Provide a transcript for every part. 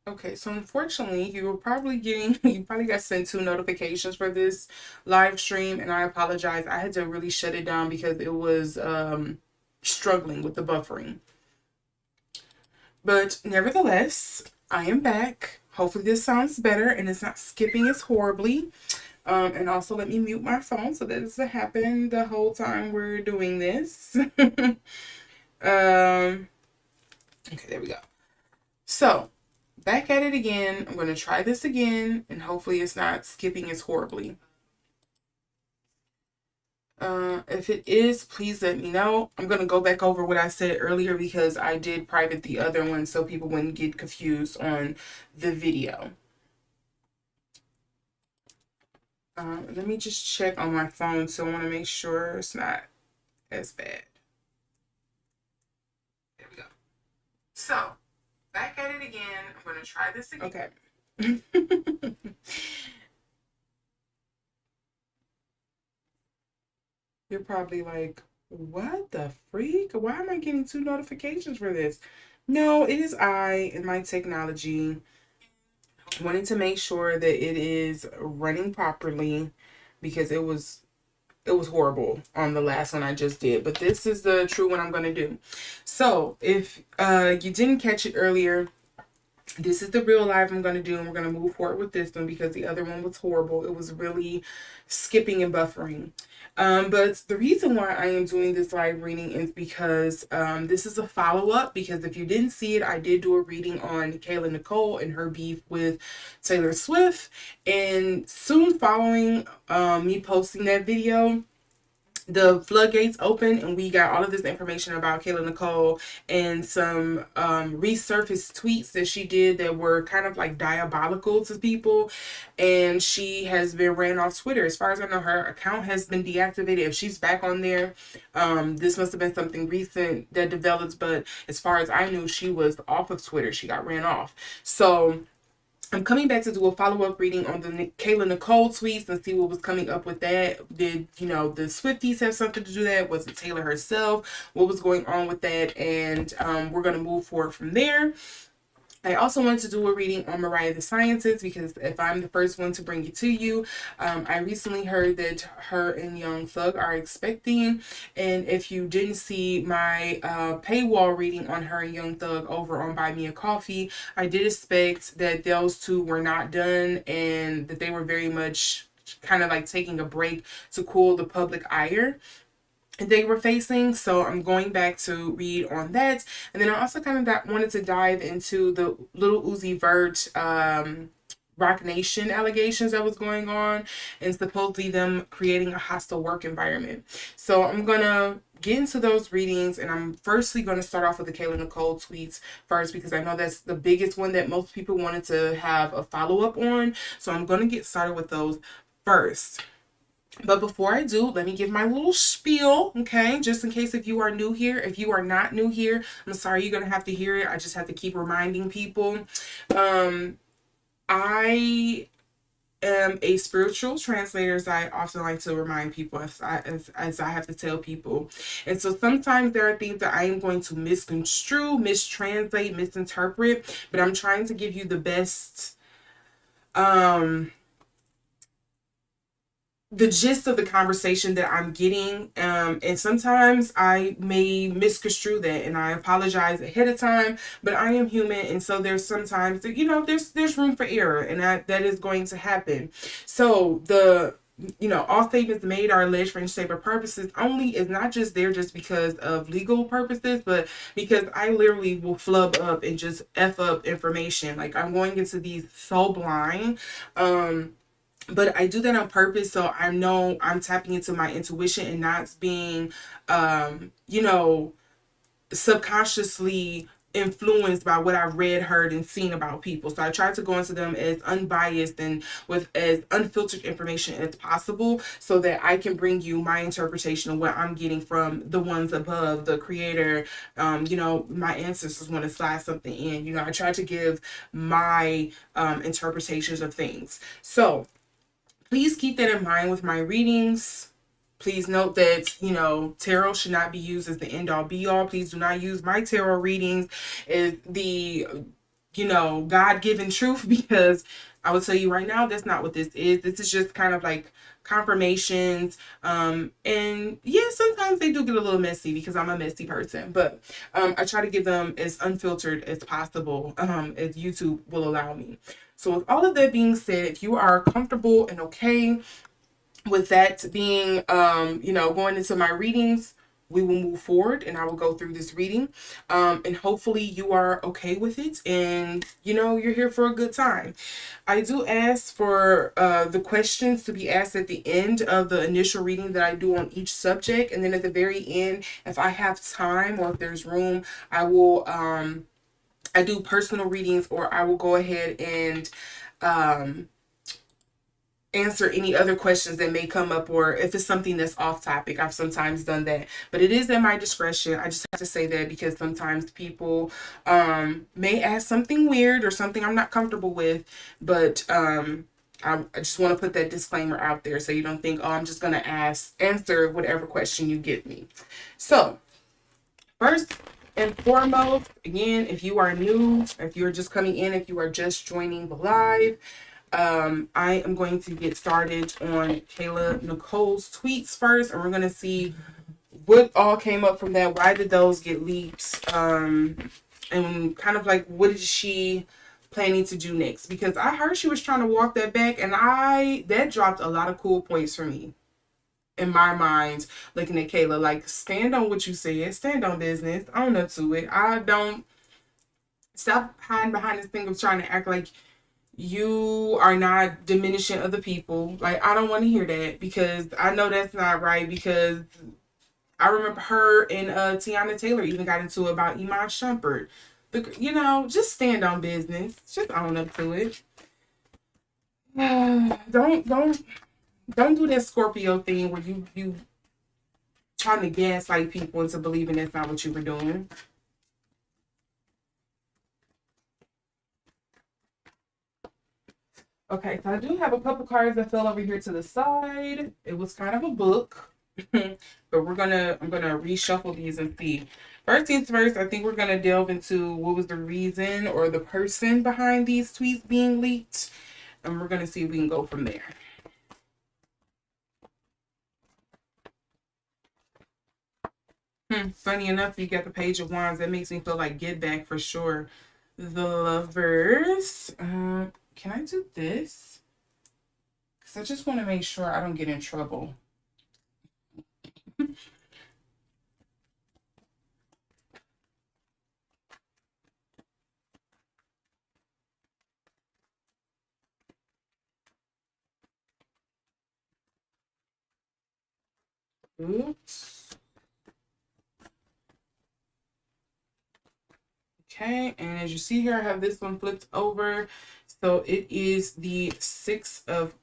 Okay, so unfortunately, you probably got sent two notifications for this live stream, and I apologize. I had to really shut it down because it was struggling with the buffering. But nevertheless, I am back. Hopefully, this sounds better and it's not skipping as horribly. And also, let me mute my phone so that doesn't happen the whole time we're doing this. Okay, there we go. So, back at it again. I'm going to try this again, and hopefully it's not skipping as horribly. If it is, please let me know. I'm going to go back over what I said earlier because I did private the other one so people wouldn't get confused on the video. Let me just check on my phone, so I want to make sure it's not as bad. There we go. So, back at it again. I'm going to try this again. Okay. You're probably like, what the freak? Why am I getting two notifications for this? No, it is I and my technology wanting to make sure that it is running properly because it was horrible on the last one I just did. But this is the true one I'm going to do. So if you didn't catch it earlier, this is the real live I'm going to do, and we're going to move forward with this one because the other one was horrible. It was really skipping and buffering. But the reason why I am doing this live reading is because this is a follow-up, because if you didn't see it, I did do a reading on Kayla Nicole and her beef with Taylor Swift. And soon following me posting that video, the floodgates open and we got all of this information about Kayla Nicole and some resurfaced tweets that she did that were kind of like diabolical to people, and she has been ran off Twitter. As far as I know, her account has been deactivated. If she's back on there, this must have been something recent that developed, but as far as I knew, she was off of Twitter. She got ran off. So I'm coming back to do a follow-up reading on the Kayla Nicole tweets and see what was coming up with that. Did, the Swifties have something to do with that? Was it Taylor herself? What was going on with that? And we're going to move forward from there. I also wanted to do a reading on Mariah the Scientist because if I'm the first one to bring it to you, I recently heard that her and Young Thug are expecting. And if you didn't see my paywall reading on her and Young Thug over on Buy Me a Coffee, I did expect that those two were not done and that they were very much kind of like taking a break to cool the public ire they were facing. So I'm going back to read on that. And then I also kind of wanted to dive into the Little Uzi Vert Rock Nation allegations that was going on and supposedly them creating a hostile work environment. So I'm gonna get into those readings, and I'm firstly going to start off with the Kayla Nicole tweets first because I know that's the biggest one that most people wanted to have a follow-up on. So I'm going to get started with those first. But before I do, let me give my little spiel, okay? Just in case if you are new here. If you are not new here, I'm sorry you're going to have to hear it. I just have to keep reminding people. I am a spiritual translator, as I often like to remind people, as I have to tell people. And so sometimes there are things that I am going to misconstrue, mistranslate, misinterpret, but I'm trying to give you the best the gist of the conversation that I'm getting, and sometimes I may misconstrue that, and I apologize ahead of time, but I am human, and so there's sometimes that, there's room for error, and that is going to happen. So all statements made are alleged for newspaper purposes only is not just there just because of legal purposes, but because I literally will flub up and just F up information. Like, I'm going into these so blind. But I do that on purpose, so I know I'm tapping into my intuition and not being, subconsciously influenced by what I've read, heard, and seen about people. So I try to go into them as unbiased and with as unfiltered information as possible so that I can bring you my interpretation of what I'm getting from the ones above, the creator. My ancestors want to slide something in. I try to give my interpretations of things. So please keep that in mind with my readings. Please note that, tarot should not be used as the end all be all. Please do not use my tarot readings as the, God-given truth, because I will tell you right now, that's not what this is. This is just kind of like confirmations. And yeah, sometimes they do get a little messy because I'm a messy person, but I try to give them as unfiltered as possible, as YouTube will allow me. So with all of that being said, if you are comfortable and okay with that being, going into my readings, we will move forward and I will go through this reading. And hopefully you are okay with it and, you're here for a good time. I do ask for the questions to be asked at the end of the initial reading that I do on each subject. And then at the very end, if I have time or if there's room, I will, I do personal readings, or I will go ahead and, answer any other questions that may come up, or if it's something that's off topic. I've sometimes done that, but it is at my discretion. I just have to say that because sometimes people may ask something weird or something I'm not comfortable with, but I just want to put that disclaimer out there so you don't think, oh, I'm just going to answer whatever question you give me. So first and foremost, again, if you are new, if you're just coming in, if you are just joining the live, I am going to get started on Kayla Nicole's tweets first, and we're going to see what all came up from that. Why did those get leaked? And kind of like, what is she planning to do next? Because I heard she was trying to walk that back, and that dropped a lot of cool points for me in my mind, looking at Kayla. Like, stand on what you said, stand on business, own up to it. I don't stop hiding behind this thing of trying to act like you are not diminishing other people. Like, I don't want to hear that, because I know that's not right. Because I remember her and Tiana Taylor even got into it about Iman Shumpert. Just stand on business. Just own up to it. Don't do that Scorpio thing where you trying to gaslight people into believing that's not what you were doing. Okay, so I do have a couple cards that fell over here to the side. It was kind of a book, but I'm gonna reshuffle these and see. First things first, I think we're gonna delve into what was the reason or the person behind these tweets being leaked, and we're gonna see if we can go from there. Funny enough, you got the Page of Wands. That makes me feel like get back for sure. The Lovers. Can I do this? Because I just want to make sure I don't get in trouble. Oops. Okay, and as you see here, I have this one flipped over. So it is the Six of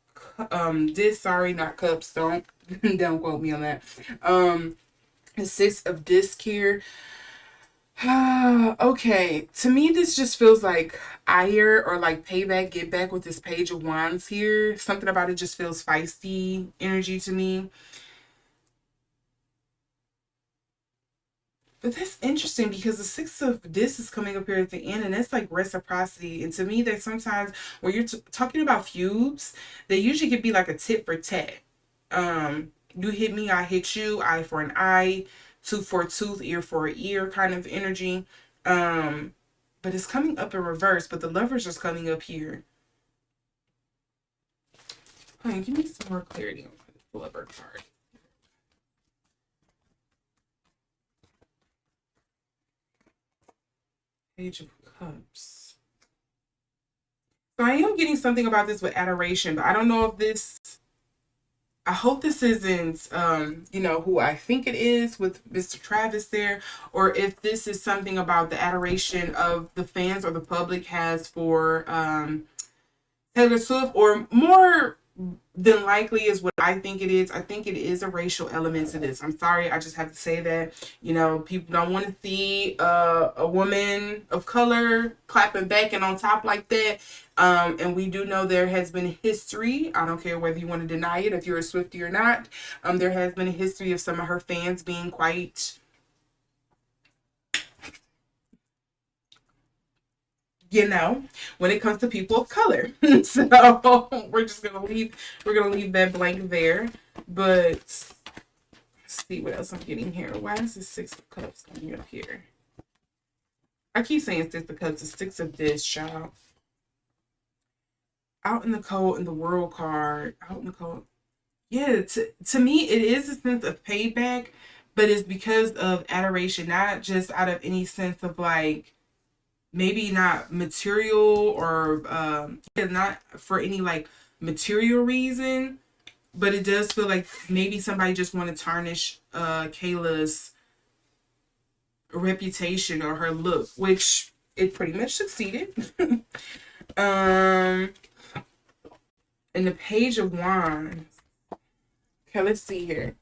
sorry, not cups. Don't quote me on that. The Six of Disc here. Okay, to me this just feels like ire or like payback, get back with this Page of Wands here. Something about it just feels feisty energy to me. But that's interesting because the Six of This is coming up here at the end, and that's like reciprocity. And to me, that sometimes when you're talking about feuds, they usually could be like a tit for tat. You hit me, I hit you, eye for an eye, tooth for a tooth, ear for an ear kind of energy. But it's coming up in reverse, but the Lover's just coming up here. Give me some more clarity on the Lover card. Page of Cups. So I am getting something about this with adoration, but I don't know if this, I hope this isn't, who I think it is with Mr. Travis there, or if this is something about the adoration of the fans or the public has for Taylor Swift, or more than likely is what I think it is. I think it is a racial element to this. I'm sorry, I just have to say that. People don't want to see a woman of color clapping back and on top like that. And we do know there has been a history. I don't care whether you want to deny it, if you're a Swiftie or not. There has been a history of some of her fans being quite, you know, when it comes to people of color. So we're gonna leave that blank there. But let's see what else I'm getting here. Why is the Six of Cups coming up here? I keep saying Six of Cups, the Six of this, child. Out in the cold in the world card. Out in the cold. Yeah, to me, it is a sense of payback, but it's because of adoration, not just out of any sense of like maybe not material or yeah, not for any like material reason, but it does feel like maybe somebody just want to tarnish Kayla's reputation or her look, which it pretty much succeeded. um, and the Page of Wands. Okay, let's see here.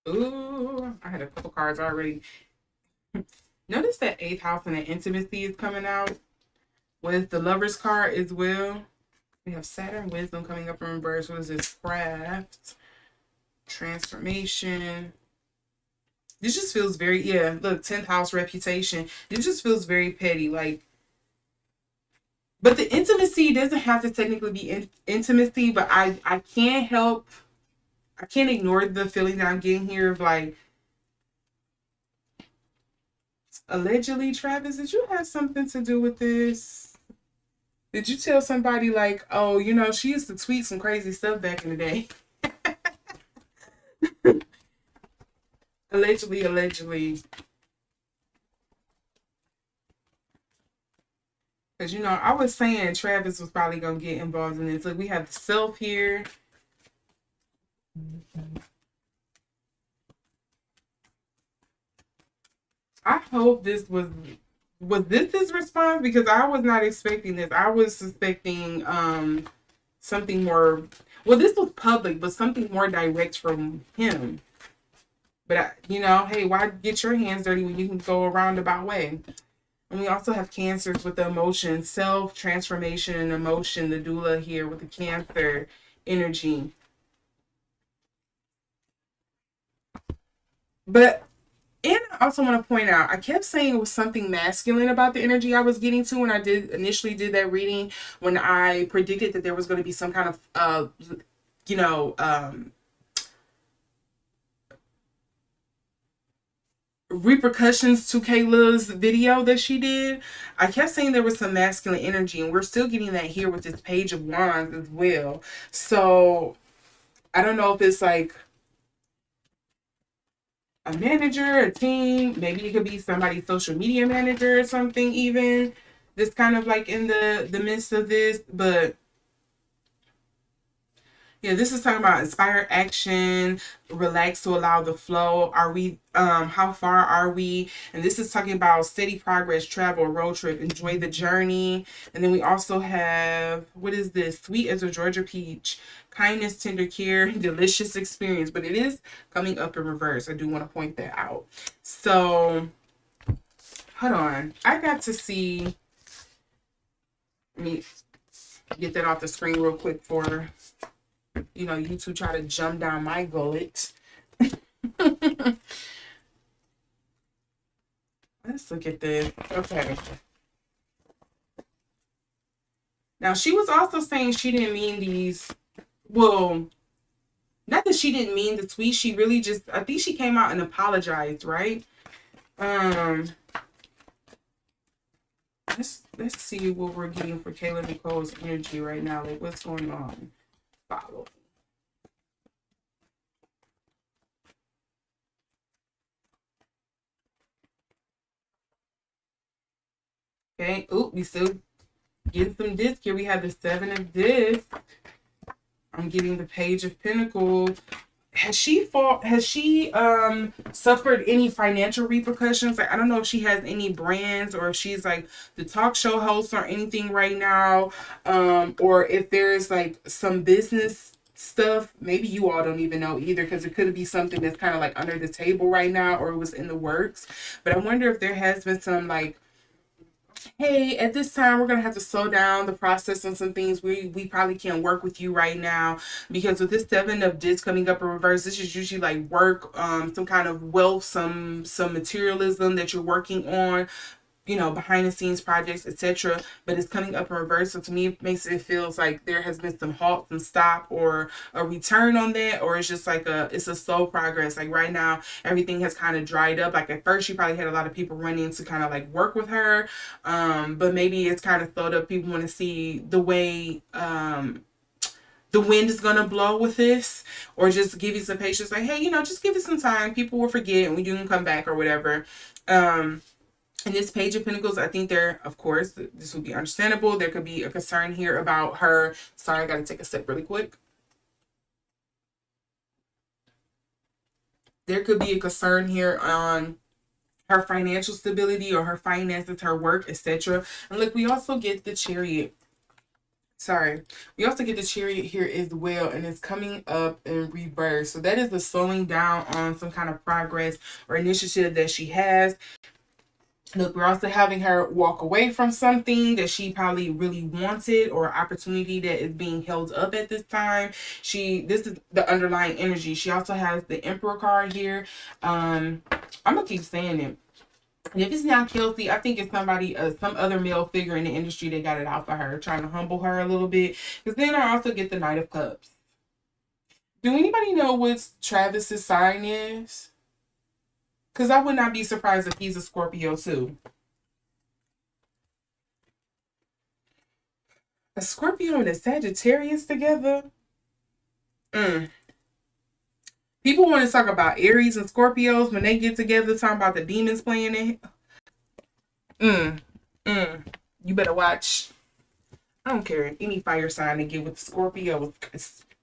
Ooh, I had a couple cards already. Notice that eighth house and the intimacy is coming out with the Lover's card as well. We have Saturn, Wisdom coming up in reverse. What is this? Craft, transformation. This just feels very, yeah, look, 10th house, reputation. This just feels very petty. Like, but the intimacy doesn't have to technically be intimacy, but I can't help, I can't ignore the feeling that I'm getting here of like, allegedly, Travis, did you have something to do with this? Did you tell somebody like, oh, you know, she used to tweet some crazy stuff back in the day? Allegedly. Because, you know, I was saying Travis was probably going to get involved in this. Look, we have the self here. I hope this was this his response? Because I was not expecting this. I was suspecting something more, well, this was public, but something more direct from him. But, you know, hey, why get your hands dirty when you can go a roundabout way? And we also have Cancers with the emotion, self, transformation, and emotion, the doula here with the Cancer energy. But, and I also want to point out, I kept saying it was something masculine about the energy I was getting to when I initially did that reading, when I predicted that there was going to be some kind of, you know, repercussions to Kayla's video that she did. I kept saying there was some masculine energy, and we're still getting that here with this Page of Wands as well. So I don't know if it's like a manager, a team, maybe it could be somebody's social media manager or something, even this kind of like in the midst of this. But yeah, this is talking about inspire action, relax to allow the flow. Are we, how far are we? And this is talking about steady progress, travel, road trip, enjoy the journey. And then we also have, what is this? Sweet as a Georgia peach, kindness, tender care, delicious experience. But it is coming up in reverse. I do want to point that out. So, hold on. I got to see, let me get that off the screen real quick for, you know, you two try to jump down my gullet. Let's look at this. Okay. Now, she was also saying she didn't mean these. Well, not that she didn't mean the tweet. She really just, I think she came out and apologized, right? Let's see what we're getting for Kayla Nicole's energy right now. Like, what's going on? Follow. Okay. Oop, we still getting some disc here. We have the Seven of Disc. I'm getting the Page of Pentacles. Has she suffered any financial repercussions? Like, I don't know if she has any brands or if she's like the talk show host or anything right now, or if there's like some business stuff. Maybe you all don't even know either, because it could be something that's kind of like under the table right now, or it was in the works. But I wonder if there has been some like hey, at this time we're gonna have to slow down the process on some things. We probably can't work with you right now because with this seven of discs coming up in reverse, this is usually like work, some kind of wealth, some materialism that you're working on, you know, behind the scenes projects, etc. But it's coming up in reverse. So to me, it makes it feels like there has been some halt, some stop, or a return on that, or it's just like it's a slow progress. Like right now, everything has kind of dried up. Like at first, she probably had a lot of people running to kind of like work with her, but maybe it's kind of slowed up. People want to see the way the wind is gonna blow with this, or just give you some patience. Like, hey, you know, just give it some time. People will forget, and you can come back or whatever. In this Page of Pentacles, I think there, of course, this would be understandable. There could be a concern here about her. Sorry, I got to take a sip really quick. There could be a concern here on her financial stability or her finances, her work, etc. And look, we also get the Chariot. Sorry, we also get the Chariot here as well, and it's coming up in reverse. So that is the slowing down on some kind of progress or initiative that she has. Look, we're also having her walk away from something that she probably really wanted, or opportunity that is being held up at this time. This is the underlying energy. She also has the Emperor card here. I'm gonna keep saying it. And if it's not Kelce, I think it's somebody, some other male figure in the industry that got it out for her, trying to humble her a little bit. Because then I also get the Knight of Cups. Do anybody know what Travis's sign is? Because I would not be surprised if he's a Scorpio too. A Scorpio and a Sagittarius together? People want to talk about Aries and Scorpios when they get together, talking about the demons playing it. You better watch. I don't care any fire sign to get with Scorpio.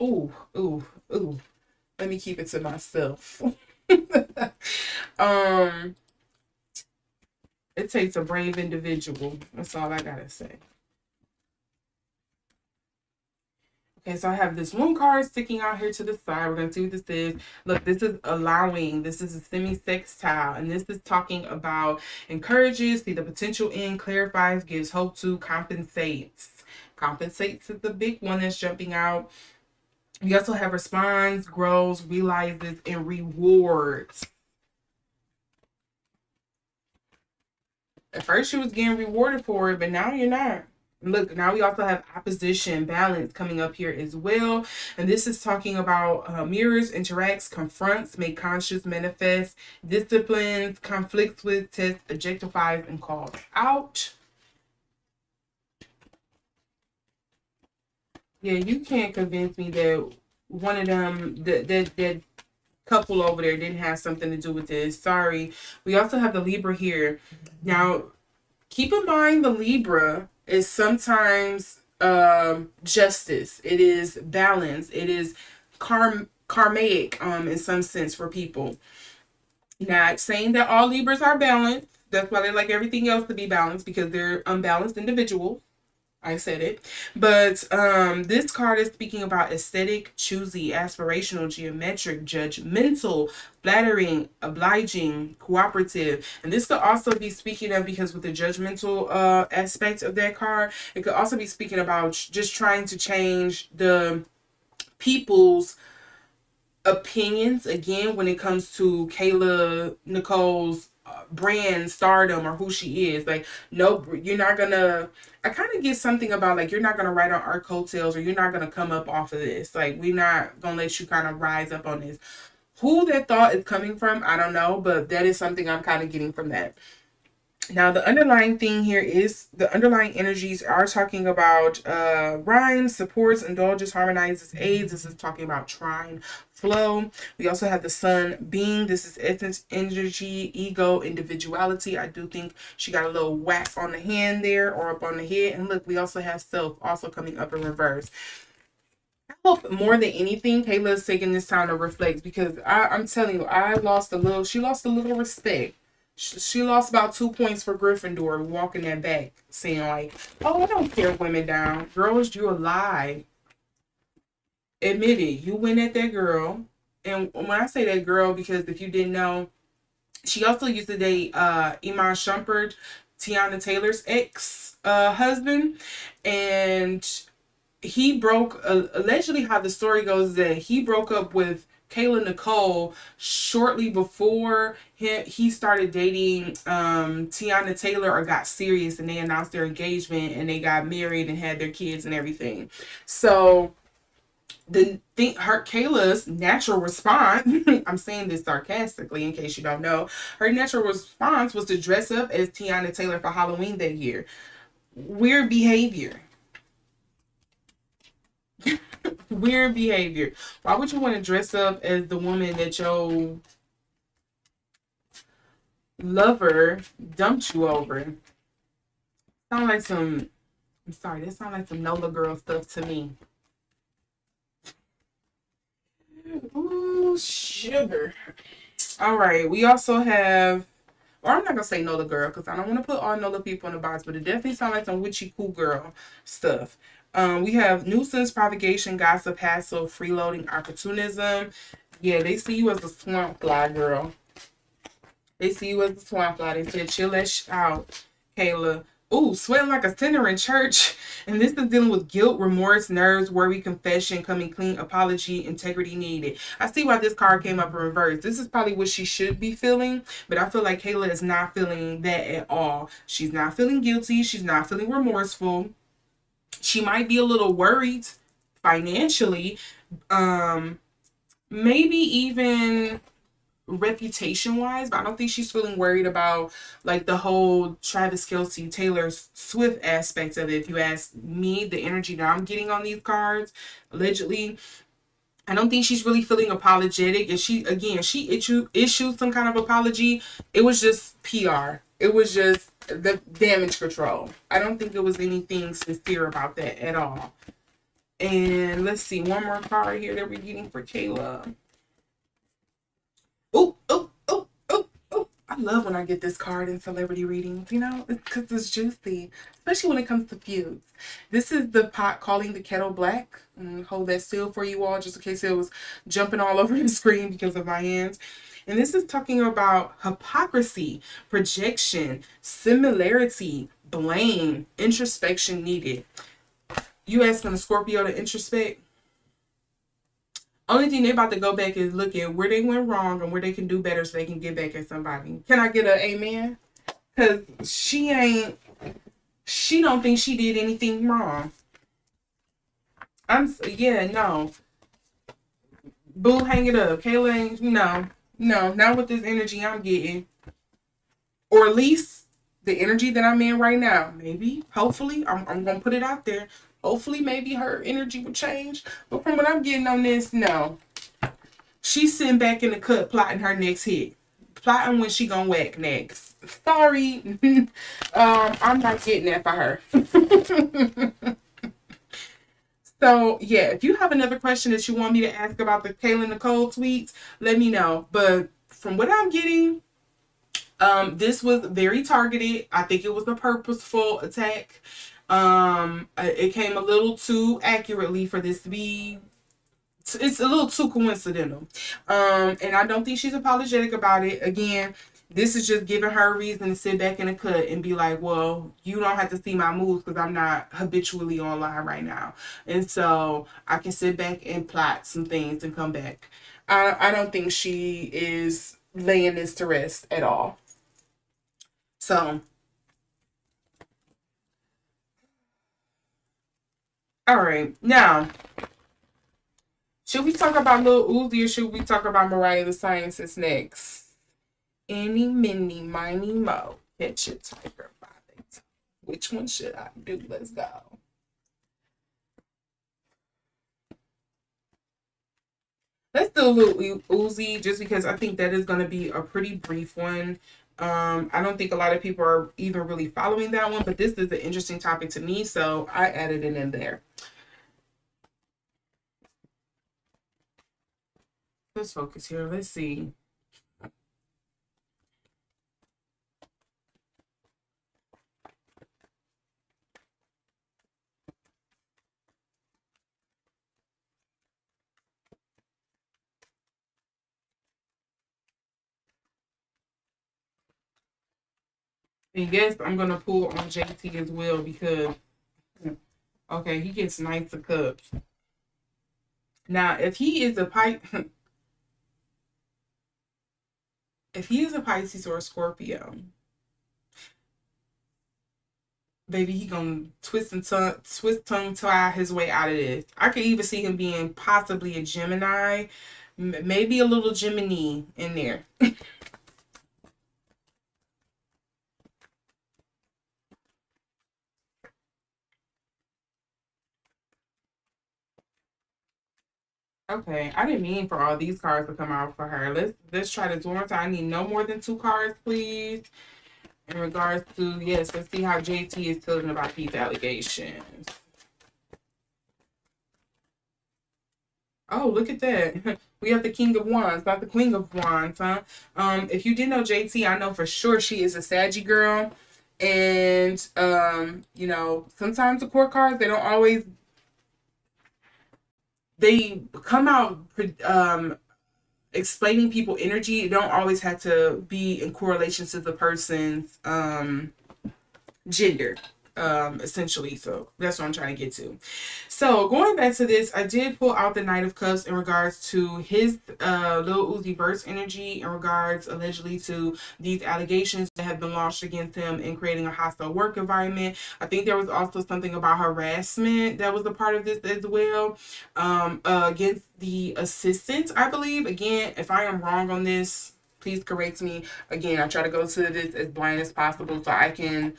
Ooh. Let me keep it to myself. It takes a brave individual. That's all I gotta say. Okay, so I have this one card sticking out here to the side. We're going to see what this is. Look, this is allowing. This is a semi-sextile. And this is talking about encourages, see the potential in, clarifies, gives hope to, compensates. Compensates is the big one that's jumping out. We also have responds, grows, realizes, and rewards. At first, you was getting rewarded for it, but now you're not. Look, now we also have opposition, balance coming up here as well. And this is talking about mirrors, interacts, confronts, make conscious, manifest, disciplines, conflicts with, tests, objectifies, and calls out. Yeah, you can't convince me that one of them, that couple over there didn't have something to do with this. Sorry. We also have the Libra here. Now, keep in mind the Libra is sometimes justice. It is balance. It is karmic in some sense for people. Not saying that all Libras are balanced. That's why they like everything else to be balanced, because they're unbalanced individuals. I said it. But this card is speaking about aesthetic, choosy, aspirational, geometric, judgmental, flattering, obliging, cooperative. And this could also be speaking of, because with the judgmental aspect of that card, it could also be speaking about just trying to change the people's opinions, again, when it comes to Kayla Nicole's brand stardom or who she is. Like, no, you're not gonna, I kind of get something about like, you're not gonna ride on our coattails, or you're not gonna come up off of this. Like, we're not gonna let you kind of rise up on this. Who that thought is coming from, I don't know, but that is something I'm kind of getting from that. Now, the underlying thing here is the underlying energies are talking about rhymes, supports, indulges, harmonizes, aids. This is talking about trine, flow. We also have the sun being. This is essence, energy, ego, individuality. I do think she got a little whack on the hand there, or up on the head. And look, we also have self also coming up in reverse. I hope more than anything, Kayla is taking this time to reflect, because I'm telling you, she lost a little respect. She lost about 2 points for Gryffindor, walking that back, saying like, oh, I don't tear women down. Girls, you a lie. Admit it. You went at that girl. And when I say that girl, because if you didn't know, she also used to date Iman Shumpert. Tiana Taylor's ex husband, and he broke allegedly, how the story goes, that he broke up with Kayla Nicole shortly before he started dating Tiana Taylor, or got serious, and they announced their engagement and they got married and had their kids and everything. So her Kayla's natural response, I'm saying this sarcastically in case you don't know, her natural response was to dress up as Tiana Taylor for Halloween that year. Weird behavior. Weird behavior. Why would you want to dress up as the woman that your lover dumped you over? Sound like some, I'm sorry, that sounds like some Nola girl stuff to me. Ooh, sugar. All right, we also have, or I'm not gonna say Nola girl because I don't want to put all Nola people in the box, but it definitely sounds like some witchy cool girl stuff. We have nuisance, propagation, gossip, hassle, freeloading, opportunism. Yeah, they see you as a swamp fly girl. They see you as a swamp fly. They said, chill that out, Kayla. Ooh, sweating like a sinner in church. And this is dealing with guilt, remorse, nerves, worry, confession, coming clean, apology, integrity needed. I see why this card came up in reverse. This is probably what she should be feeling, but I feel like Kayla is not feeling that at all. She's not feeling guilty. She's not feeling remorseful. She might be a little worried financially. Maybe even reputation wise, but I don't think she's feeling worried about like the whole Travis Kelce, Taylor Swift aspect of it. If you ask me, the energy that I'm getting on these cards, allegedly, I don't think she's really feeling apologetic. And she issued some kind of apology. It was just PR. It was just the damage control. I don't think it was anything sincere about that at all. And let's see, one more card here that we're getting for Kayla. Oh, oh, oh, oh, oh. I love when I get this card in celebrity readings, you know, because it's juicy, especially when it comes to feuds. This is the pot calling the kettle black. Hold that still for you all, just in case it was jumping all over the screen because of my hands. And this is talking about hypocrisy, projection, similarity, blame, introspection needed. You asking a Scorpio to introspect? Only thing they about to go back is look at where they went wrong and where they can do better so they can get back at somebody. Can I get an amen? Because she don't think she did anything wrong. No. Boo, hang it up. Kayla ain't, no, not with this energy I'm getting. Or at least the energy that I'm in right now. Maybe, hopefully, I'm going to put it out there. Hopefully, maybe her energy will change. But from what I'm getting on this, no. She's sitting back in the cut plotting her next hit. Plotting when she gonna whack next. Sorry. I'm not getting that for her. So, yeah, if you have another question that you want me to ask about the Kayla Nicole tweets, let me know. But from what I'm getting, this was very targeted. I think it was a purposeful attack. It came a little too accurately for this to be, it's a little too coincidental. And I don't think she's apologetic about it. Again, this is just giving her a reason to sit back in a cut and be like, well, you don't have to see my moves because I'm not habitually online right now. And so I can sit back and plot some things and come back. I don't think she is laying this to rest at all. So, all right. Now, should we talk about Lil Uzi or should we talk about Mariah the Scientist next? Any, mini, miny, mo. Catch your tiger by the toe. Which one should I do? Let's go. Let's do a little Uzi just because I think that is going to be a pretty brief one. I don't think a lot of people are even really following that one, but this is an interesting topic to me, so I added it in there. Let's focus here. Let's see. And yes, I'm gonna pull on JT as well because okay, he gets Knights of Cups. Now, if he is a if he is a Pisces or a Scorpio, baby, he gonna twist tongue tie his way out of this. I could even see him being possibly a Gemini, maybe a little Gemini in there. Okay, I didn't mean for all these cards to come out for her. Let's try this one more time. I need no more than two cards, please. In regards to, yes, let's see how JT is feeling about these allegations. Oh, look at that. We have the King of Wands, not the Queen of Wands, huh? If you didn't know JT, I know for sure she is a Saggy girl. And you know, sometimes the court cards, they don't always they come out explaining people energy. It don't always have to be in correlation to the person's gender, essentially. So that's what I'm trying to get to. So going back to this, I did pull out the Knight of Cups in regards to his Lil Uzi Vert's energy in regards allegedly to these allegations that have been launched against him in creating a hostile work environment. I think there was also something about harassment that was a part of this as well, against the assistant, I believe. Again, if I am wrong on this, please correct me. Again, I try to go to this as blind as possible so I can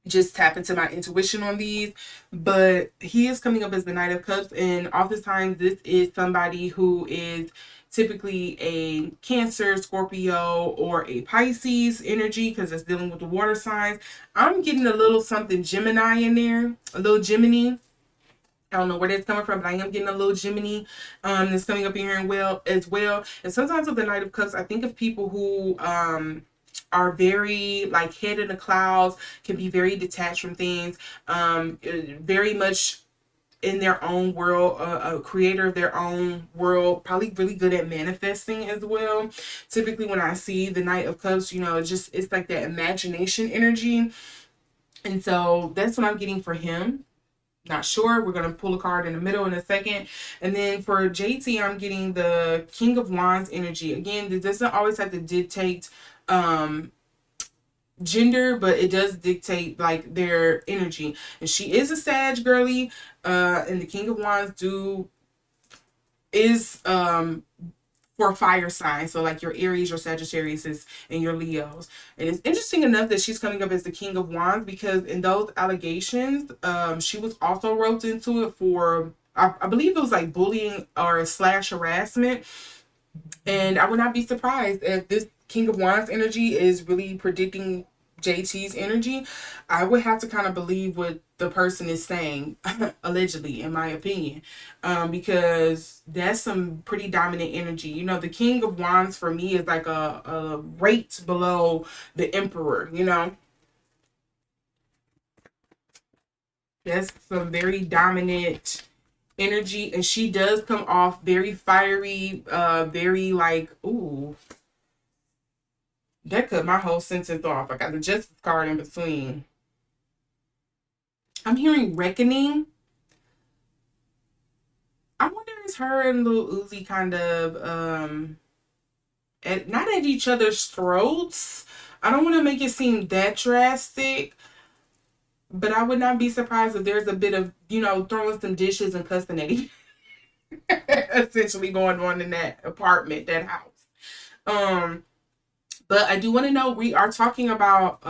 just tap into my intuition on these. But he is coming up as the Knight of Cups, and oftentimes this is somebody who is typically a Cancer, Scorpio, or a Pisces energy because it's dealing with the water signs. I'm getting a little something Gemini in there, a little Gemini. I don't know where that's coming from, but I am getting a little Gemini that's coming up in here as well. And sometimes with the Knight of Cups, I think of people who are very like head in the clouds, can be very detached from things, very much in their own world, a creator of their own world, probably really good at manifesting as well. Typically when I see the Knight of Cups, you know, it's like that imagination energy. And so that's what I'm getting for him. Not sure. We're going to pull a card in the middle in a second. And then for JT, I'm getting the King of Wands energy. Again, this doesn't always have to dictate gender, but it does dictate like their energy. And she is a Sag girly, and the King of Wands is for fire signs, so like your Aries, your Sagittarius, and your Leos. And it's interesting enough that she's coming up as the King of Wands because in those allegations, she was also roped into it for I believe it was like bullying or slash harassment. And I would not be surprised if this King of Wands energy is really predicting JT's energy. I would have to kind of believe what the person is saying, allegedly, in my opinion, because that's some pretty dominant energy. You know, the King of Wands for me is like a rate below the Emperor, you know. That's some very dominant energy, and she does come off very fiery, very like, ooh, that cut my whole sentence off. I got the Justice card in between. I'm hearing reckoning. I wonder is her and Lil Uzi kind of not at each other's throats. I don't want to make it seem that drastic, but I would not be surprised if there's a bit of, you know, throwing some dishes and cussing at each essentially going on in that apartment, that house. Um, but I do want to know we are talking about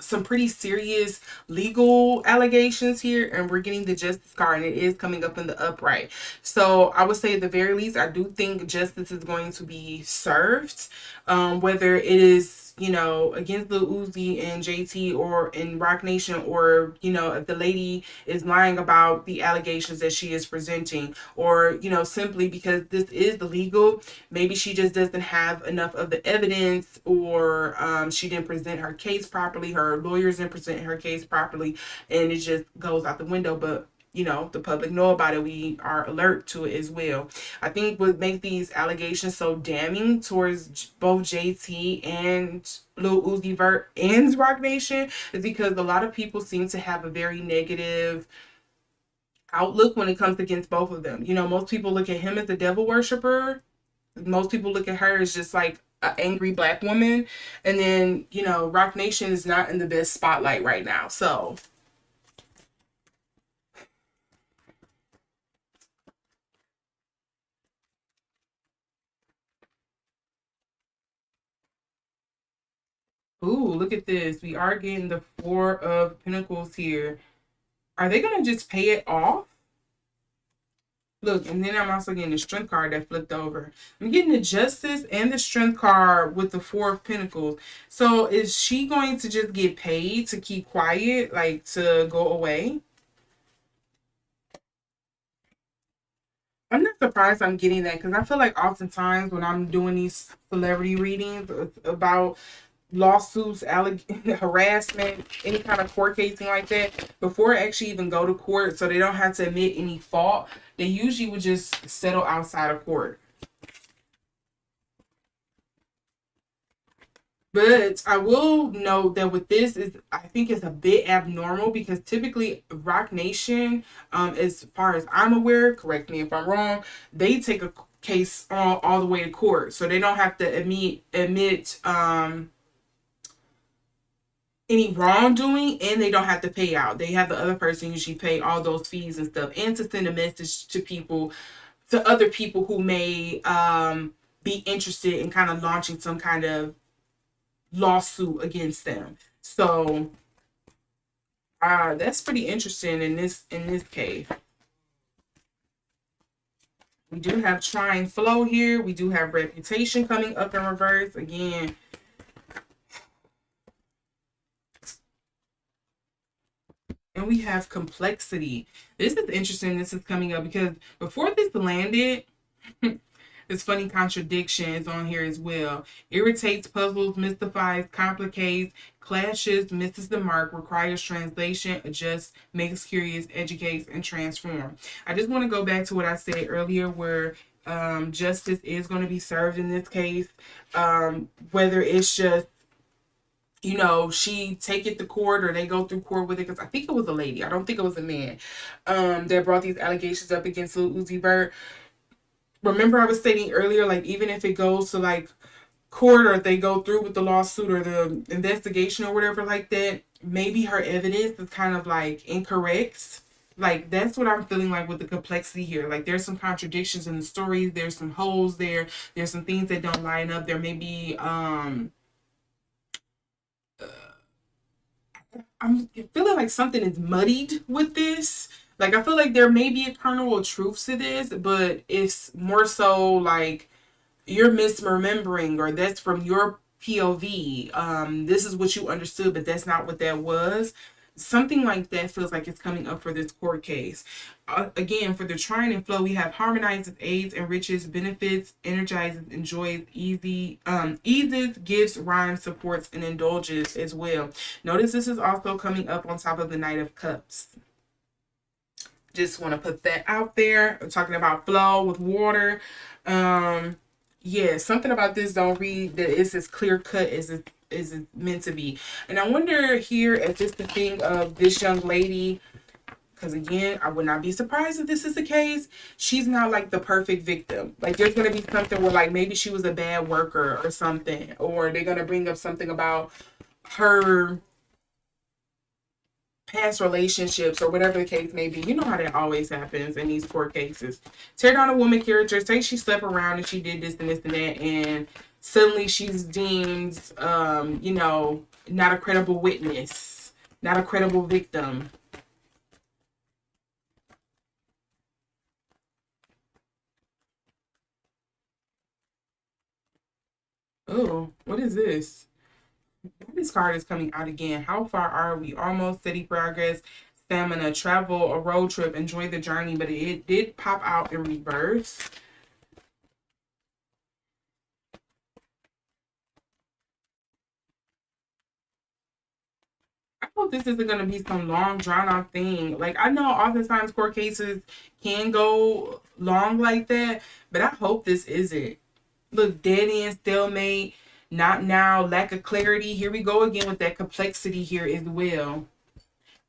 some pretty serious legal allegations here, and we're getting the justice card, and it is coming up in the upright. So I would say at the very least, I do think justice is going to be served, whether it is, you know, against the Uzi and JT or in Rock Nation, or, you know, if the lady is lying about the allegations that she is presenting, or, you know, simply because this is the legal, maybe she just doesn't have enough of the evidence, or she didn't present her case properly, her lawyers didn't present her case properly, and it just goes out the window. But you know, the public know about it. We are alert to it as well. I think what makes these allegations so damning towards both JT and Lil Uzi Vert and Roc Nation is because a lot of people seem to have a very negative outlook when it comes against both of them. You know, most people look at him as the devil worshiper. Most people look at her as just like an angry black woman. And then, you know, Roc Nation is not in the best spotlight right now. So, ooh, look at this. We are getting the Four of Pentacles here. Are they going to just pay it off? Look, and then I'm also getting the Strength card that flipped over. I'm getting the Justice and the Strength card with the Four of Pentacles. So is she going to just get paid to keep quiet, like to go away? I'm not surprised I'm getting that because I feel like oftentimes when I'm doing these celebrity readings about lawsuits, harassment, any kind of court casing like that, before it actually even go to court, so they don't have to admit any fault, they usually would just settle outside of court. But I will note that with this is I think it's a bit abnormal because typically Roc Nation, as far as I'm aware, correct me if I'm wrong, they take a case all the way to court, so they don't have to admit any wrongdoing, and they don't have to pay out. They have the other person usually pay all those fees and stuff, and to send a message to people, to other people who may be interested in kind of launching some kind of lawsuit against them. So that's pretty interesting in this case. We do have trying flow here. We do have reputation coming up in reverse again. And we have complexity. This is interesting. This is coming up because before this landed, this funny contradiction is on here as well. Irritates, puzzles, mystifies, complicates, clashes, misses the mark, requires translation, adjusts, makes curious, educates, and transforms. I just want to go back to what I said earlier where justice is going to be served in this case. Whether it's just, you know, she take it to court or they go through court with it, because I think it was a lady, I don't think it was a man, that brought these allegations up against Lil Uzi Vert. Remember I was stating earlier, like even if it goes to like court or if they go through with the lawsuit or the investigation or whatever like that, maybe her evidence is kind of like incorrect. Like that's what I'm feeling like with the complexity here. Like there's some contradictions in the stories, there's some holes there, there's some things that don't line up. There may be I'm feeling like something is muddied with this. Like I feel like there may be a kernel of truth to this, but it's more so like you're misremembering, or that's from your POV. This is what you understood, but that's not what that was. Something like that feels like it's coming up for this court case. Again, for the trying and flow, we have harmonizes, aids, enriches, benefits, energizes, enjoys, eases, gives, rhymes, supports, and indulges as well. Notice this is also coming up on top of the Knight of Cups. Just want to put that out there. I'm talking about flow with water. Yeah, something about this don't read that it's as clear cut as it is meant to be. And I wonder here if this the thing of this young lady, because again, I would not be surprised if this is the case. She's not like the perfect victim. Like there's gonna be something where like maybe she was a bad worker or something, or they're gonna bring up something about her past relationships or whatever the case may be. You know how that always happens in these court cases. Tear down a woman character, say she slept around and she did this and this and that, and suddenly she's deemed, you know, not a credible witness, not a credible victim. Oh, what is this? This card is coming out again. How far are we? Almost, steady progress, stamina, travel, a road trip, enjoy the journey, but it did pop out in reverse. hope this isn't going to be some long, drawn out thing. Like, I know oftentimes court cases can go long like that, but I hope this isn't. Look, dead end, stalemate, not now, lack of clarity. Here we go again with that complexity here as well.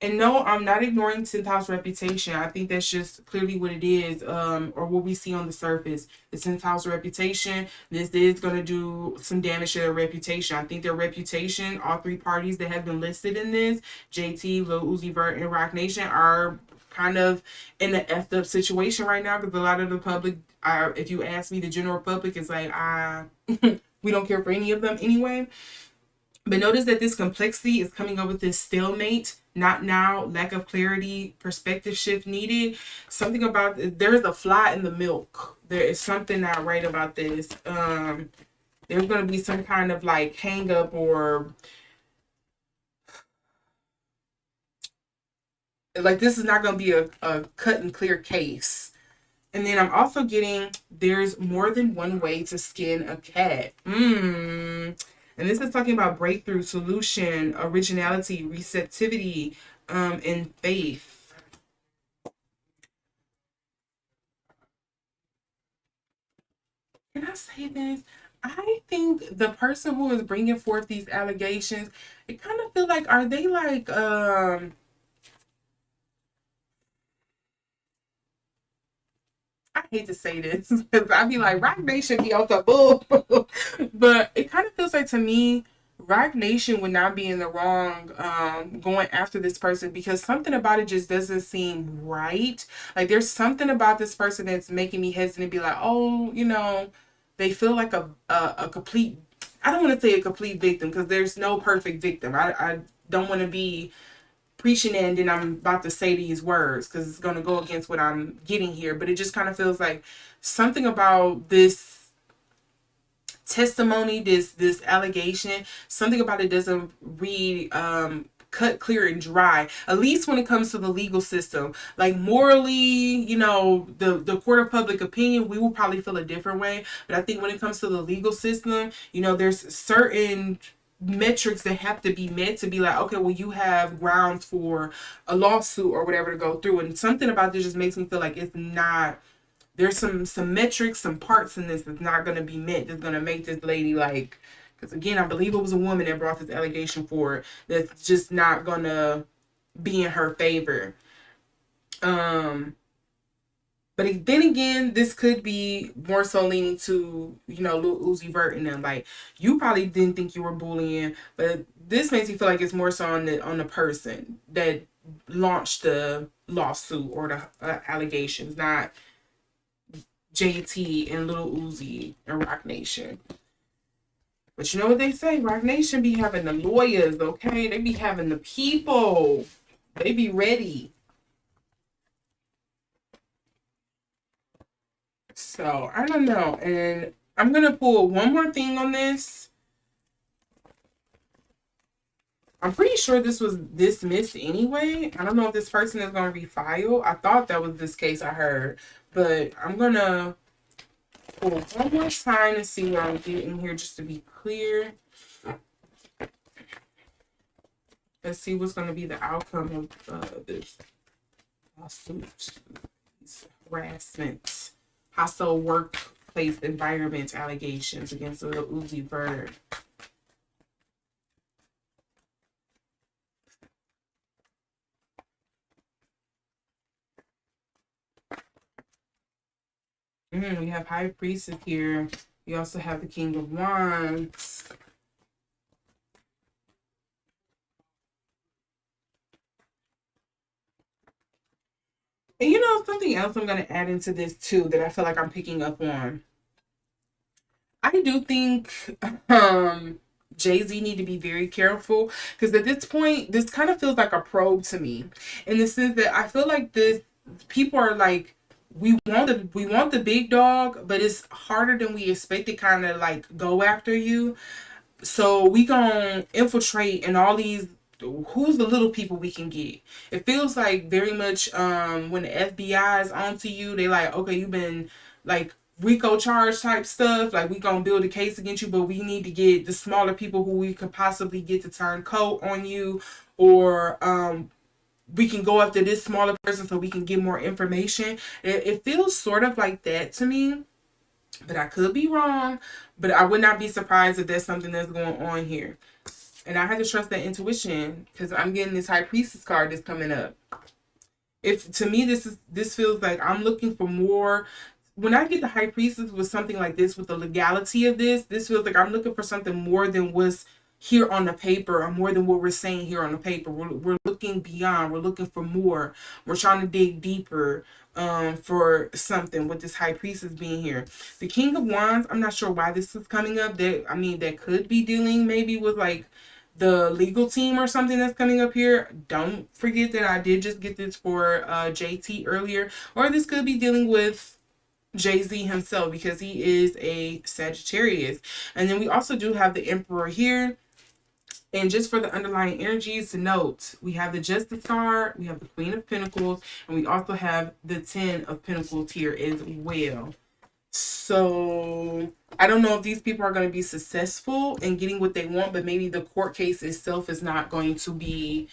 And no, I'm not ignoring 10th house reputation. I think that's just clearly what it is, or what we see on the surface. The 10th house reputation, this is going to do some damage to their reputation. I think their reputation, all three parties that have been listed in this, JT, Lil Uzi Vert, and Roc Nation, are kind of in an effed up situation right now because a lot of the public, if you ask me, the general public is like, we don't care for any of them anyway. But notice that this complexity is coming up with this stalemate, not now, lack of clarity, perspective shift needed. Something about, there's a fly in the milk. There is something not right about this. There's going to be some kind of like hang up, or like this is not going to be a cut and clear case. And then I'm also getting, there's more than one way to skin a cat. And this is talking about breakthrough, solution, originality, receptivity, and faith. Can I say this? I think the person who is bringing forth these allegations, it kind of feel like, are they like, I hate to say this because I be like, Roc Nation be off the bull. But it kind of feels like to me, Roc Nation would not be in the wrong going after this person, because something about it just doesn't seem right. Like there's something about this person that's making me hesitant to be like, oh, you know, they feel like a complete, I don't want to say a complete victim because there's no perfect victim. I don't want to be preaching it and then I'm about to say these words because it's going to go against what I'm getting here. But it just kind of feels like something about this testimony, this allegation, something about it doesn't read cut, clear, and dry, at least when it comes to the legal system. Like morally, you know, the court of public opinion, we will probably feel a different way. But I think when it comes to the legal system, you know, there's certain metrics that have to be met to be like, okay, well, you have grounds for a lawsuit or whatever to go through. And something about this just makes me feel like it's not, there's some metrics, some parts in this that's not going to be met, that's going to make this lady like, because again, I believe it was a woman that brought this allegation forward, that's just not going to be in her favor. But then again, this could be more so leaning to, you know, Lil Uzi Vert and them. Like, you probably didn't think you were bullying, but this makes me feel like it's more so on the person that launched the lawsuit or the allegations, not JT and Lil Uzi and Roc Nation. But you know what they say? Roc Nation be having the lawyers, okay? They be having the people. They be ready. So, I don't know. And I'm going to pull one more thing on this. I'm pretty sure this was dismissed anyway. I don't know if this person is going to refile. I thought that was this case I heard. But I'm going to pull one more time to see what I'm getting here just to be clear. Let's see what's going to be the outcome of this lawsuit. Harassment. Hostile workplace environment allegations against Lil Uzi Vert. We have High Priestess here. We also have the King of Wands. And you know, something else I'm going to add into this too that I feel like I'm picking up on. I do think Jay-Z need to be very careful, because at this point, this kind of feels like a probe to me, in the sense that I feel like this people are like, we want the big dog, but it's harder than we expect to kind of like go after you. So we gonna infiltrate and all these, who's the little people we can get. It feels like very much when the FBI is onto you, they like, okay, you've been like RICO charge type stuff. Like, we gonna build a case against you, but we need to get the smaller people who we could possibly get to turn coat on you, or we can go after this smaller person so we can get more information. It feels sort of like that to me, but I could be wrong. But I would not be surprised if there's something that's going on here. And I had to trust that intuition, because I'm getting this High Priestess card that's coming up. If to me this feels like I'm looking for more. When I get the High Priestess with something like this, with the legality of this feels like I'm looking for something more than what's here on the paper, or more than what we're saying here on the paper. We're looking beyond. We're looking for more. We're trying to dig deeper for something with this High Priestess being here. The King of Wands, I'm not sure why this is coming up. That could be dealing maybe with like the legal team or something that's coming up here. Don't forget that I did just get this for JT earlier. Or this could be dealing with Jay-Z himself, because he is a Sagittarius. And then we also do have the Emperor here. And just for the underlying energies to note, we have the Justice card, we have the Queen of Pentacles, and we also have the Ten of Pentacles here as well. So I don't know if these people are going to be successful in getting what they want, but maybe the court case itself is not going to be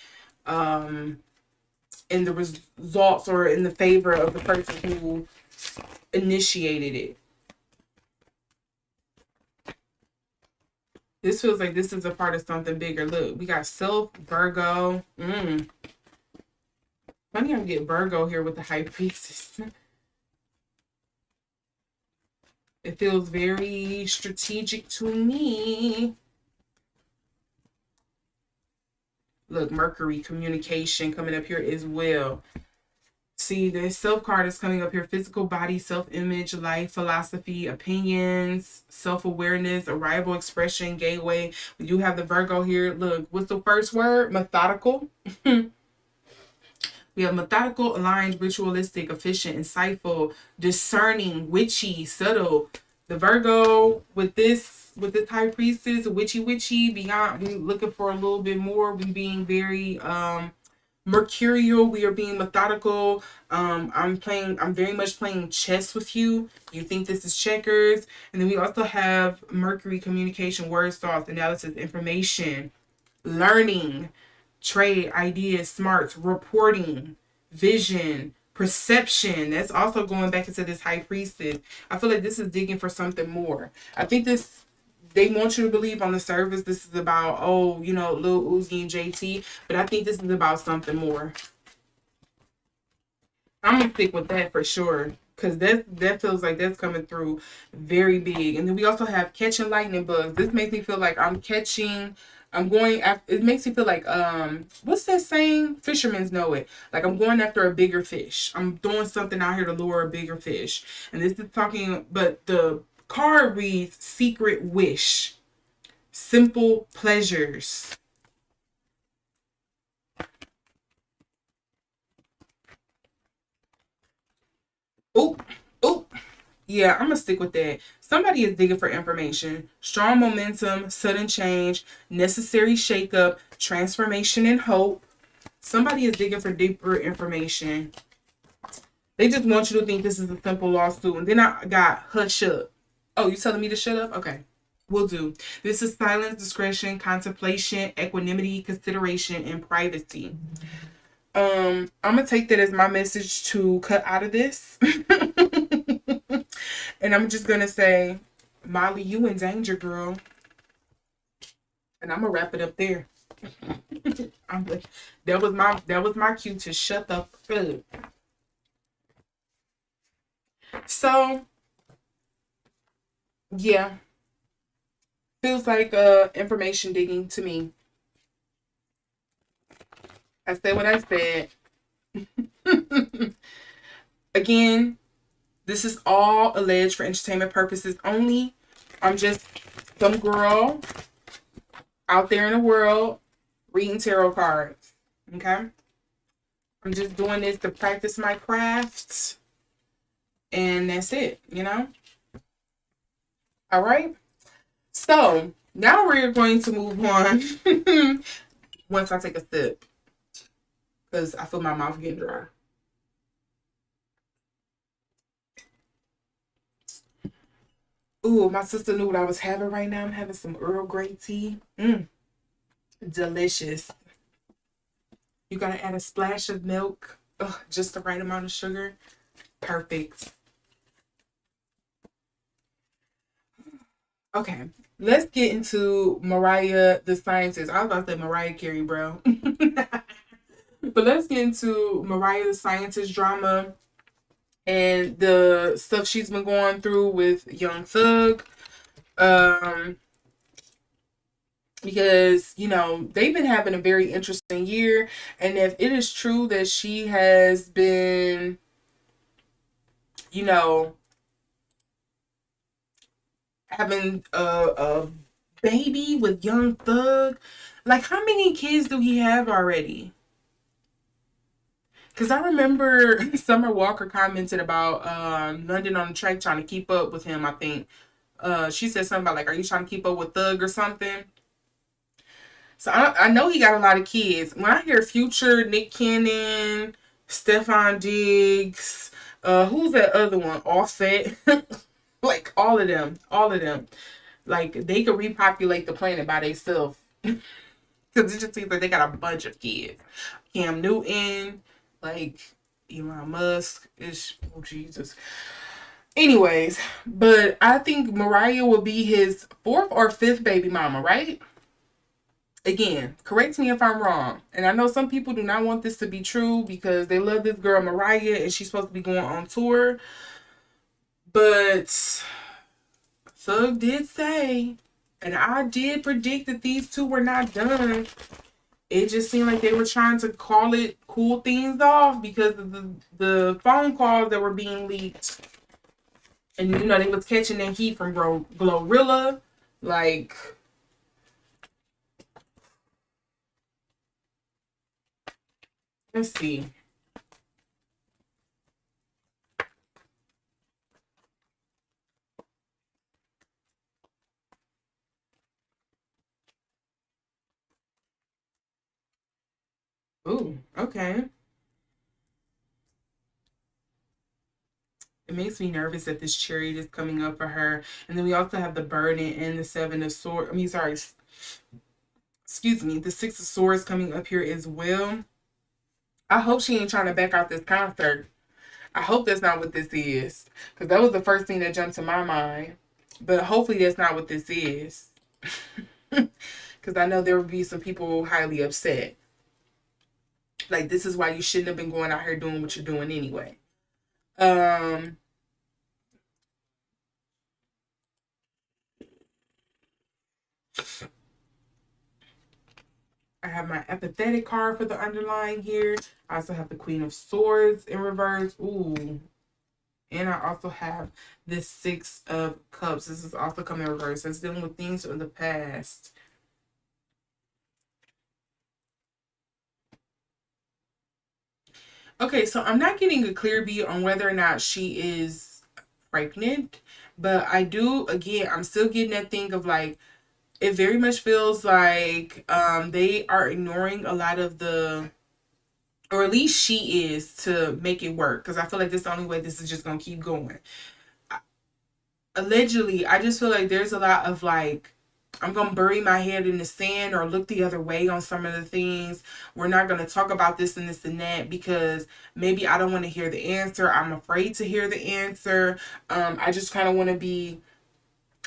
in the results or in the favor of the person who initiated it. This feels like this is a part of something bigger. Look, we got Self, Virgo. Funny I'm getting Virgo here with the High Priestess. It feels very strategic to me. Look, Mercury, communication coming up here as well. See, the Self card is coming up here. Physical body, self-image, life, philosophy, opinions, self-awareness, arrival, expression, gateway. We do have the Virgo here. Look, what's the first word? Methodical. We have methodical, aligned, ritualistic, efficient, insightful, discerning, witchy, subtle. The Virgo with this High Priestess, witchy, beyond. We're looking for a little bit more. We being very mercurial. We are being methodical. I'm very much playing chess with you. You think this is checkers. And then we also have Mercury, communication, words, thoughts, analysis, information, learning, trade, ideas, smarts, reporting, vision, perception. That's also going back into this High Priestess. I feel like this is digging for something more. I think they want you to believe on the surface this is about, Lil Uzi and JT, but I think this is about something more. I'm gonna stick with that for sure, because that feels like that's coming through very big. And then we also have catching lightning bugs. This makes me feel like it makes me feel like, what's that saying? Fishermen know it. Like, I'm going after a bigger fish. I'm doing something out here to lure a bigger fish. And this is talking, but the card reads secret wish, simple pleasures. Oh, yeah, I'm gonna stick with that. Somebody is digging for information. Strong momentum, sudden change, necessary shakeup, transformation, and hope. Somebody is digging for deeper information. They just want you to think this is a simple lawsuit. And then I got hush up. Oh, you telling me to shut up? Okay, will do. This is silence, discretion, contemplation, equanimity, consideration, and privacy. I'm gonna take that as my message to cut out of this. And I'm just gonna say, Molly, you in danger, girl. And I'm gonna wrap it up there. That was my cue to shut the fuck up. So yeah, feels like information digging to me. I said what I said. Again, this is all alleged for entertainment purposes only. I'm just some girl out there in the world reading tarot cards. Okay? I'm just doing this to practice my craft. And that's it, All right? So, now we're going to move on once I take a sip, because I feel my mouth getting dry. Ooh, my sister knew what I was having right now. I'm having some Earl Grey tea. Delicious. You gotta add a splash of milk. Ugh, just the right amount of sugar. Perfect. Okay, let's get into Mariah the Scientist. I was about to say Mariah Carey, bro. But let's get into Mariah the Scientist drama and the stuff she's been going through with Young Thug. Um, because they've been having a very interesting year, and if it is true that she has been, you know, having a baby with Young Thug, like how many kids do he have already? Because I remember Summer Walker commented about London on the track trying to keep up with him. I think she said something about like, "Are you trying to keep up with Thug or something?" So I know he got a lot of kids. When I hear Future, Nick Cannon, Stefan Diggs, who's that other one? Offset, like all of them, like they could repopulate the planet by themselves. Because it just seems like they got a bunch of kids. Cam Newton, like Elon Musk, is oh Jesus. Anyways, but I think Mariah will be his fourth or fifth baby mama, right? Again, correct me if I'm wrong. And I know some people do not want this to be true because they love this girl Mariah and she's supposed to be going on tour. But Thug did say, and I did predict that these two were not done. It just seemed like they were trying to cool things off because of the phone calls that were being leaked. And they was catching that heat from Glorilla. Like, let's see. Ooh, okay. It makes me nervous that this chariot is coming up for her. And then we also have the burden and the seven of swords. I mean, sorry, excuse me, the six of swords coming up here as well. I hope she ain't trying to back out this concert. I hope that's not what this is. Because that was the first thing that jumped to my mind. But hopefully that's not what this is. Because I know there would be some people highly upset. Like, this is why you shouldn't have been going out here doing what you're doing anyway. Um, I have my empathetic card for the underlying here. I also have the Queen of Swords in reverse. Ooh. And I also have this Six of Cups. This is also coming in reverse. It's dealing with things of the past. Okay, so I'm not getting a clear beat on whether or not she is pregnant. But I do, again, I'm still getting that thing of like, it very much feels like they are ignoring a lot of the, or at least she is, to make it work. Because I feel like this is the only way this is just going to keep going. Allegedly, I just feel like there's a lot of like, I'm going to bury my head in the sand or look the other way on some of the things. We're not going to talk about this and this and that because maybe I don't want to hear the answer. I'm afraid to hear the answer. I just kind of want to be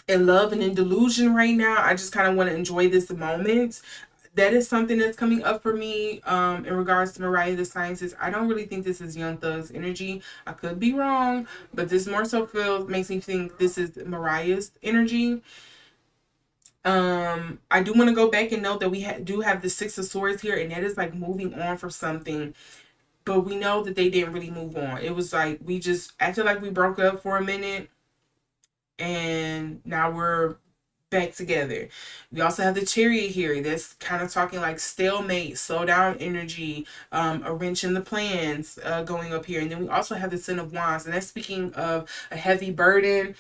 in love and in delusion right now. I just kind of want to enjoy this moment. That is something that's coming up for me in regards to Mariah the Scientist. I don't really think this is Young Thug's energy. I could be wrong, but this more so makes me think this is Mariah's energy. I do want to go back and note that we do have the Six of Swords here, and that is like moving on from something. But we know that they didn't really move on. It was like we just acted like we broke up for a minute, and now we're back together. We also have the Chariot here. That's kind of talking like stalemate, slow down energy, a wrench in the plans going up here. And then we also have the Ten of Wands, and that's speaking of a heavy burden,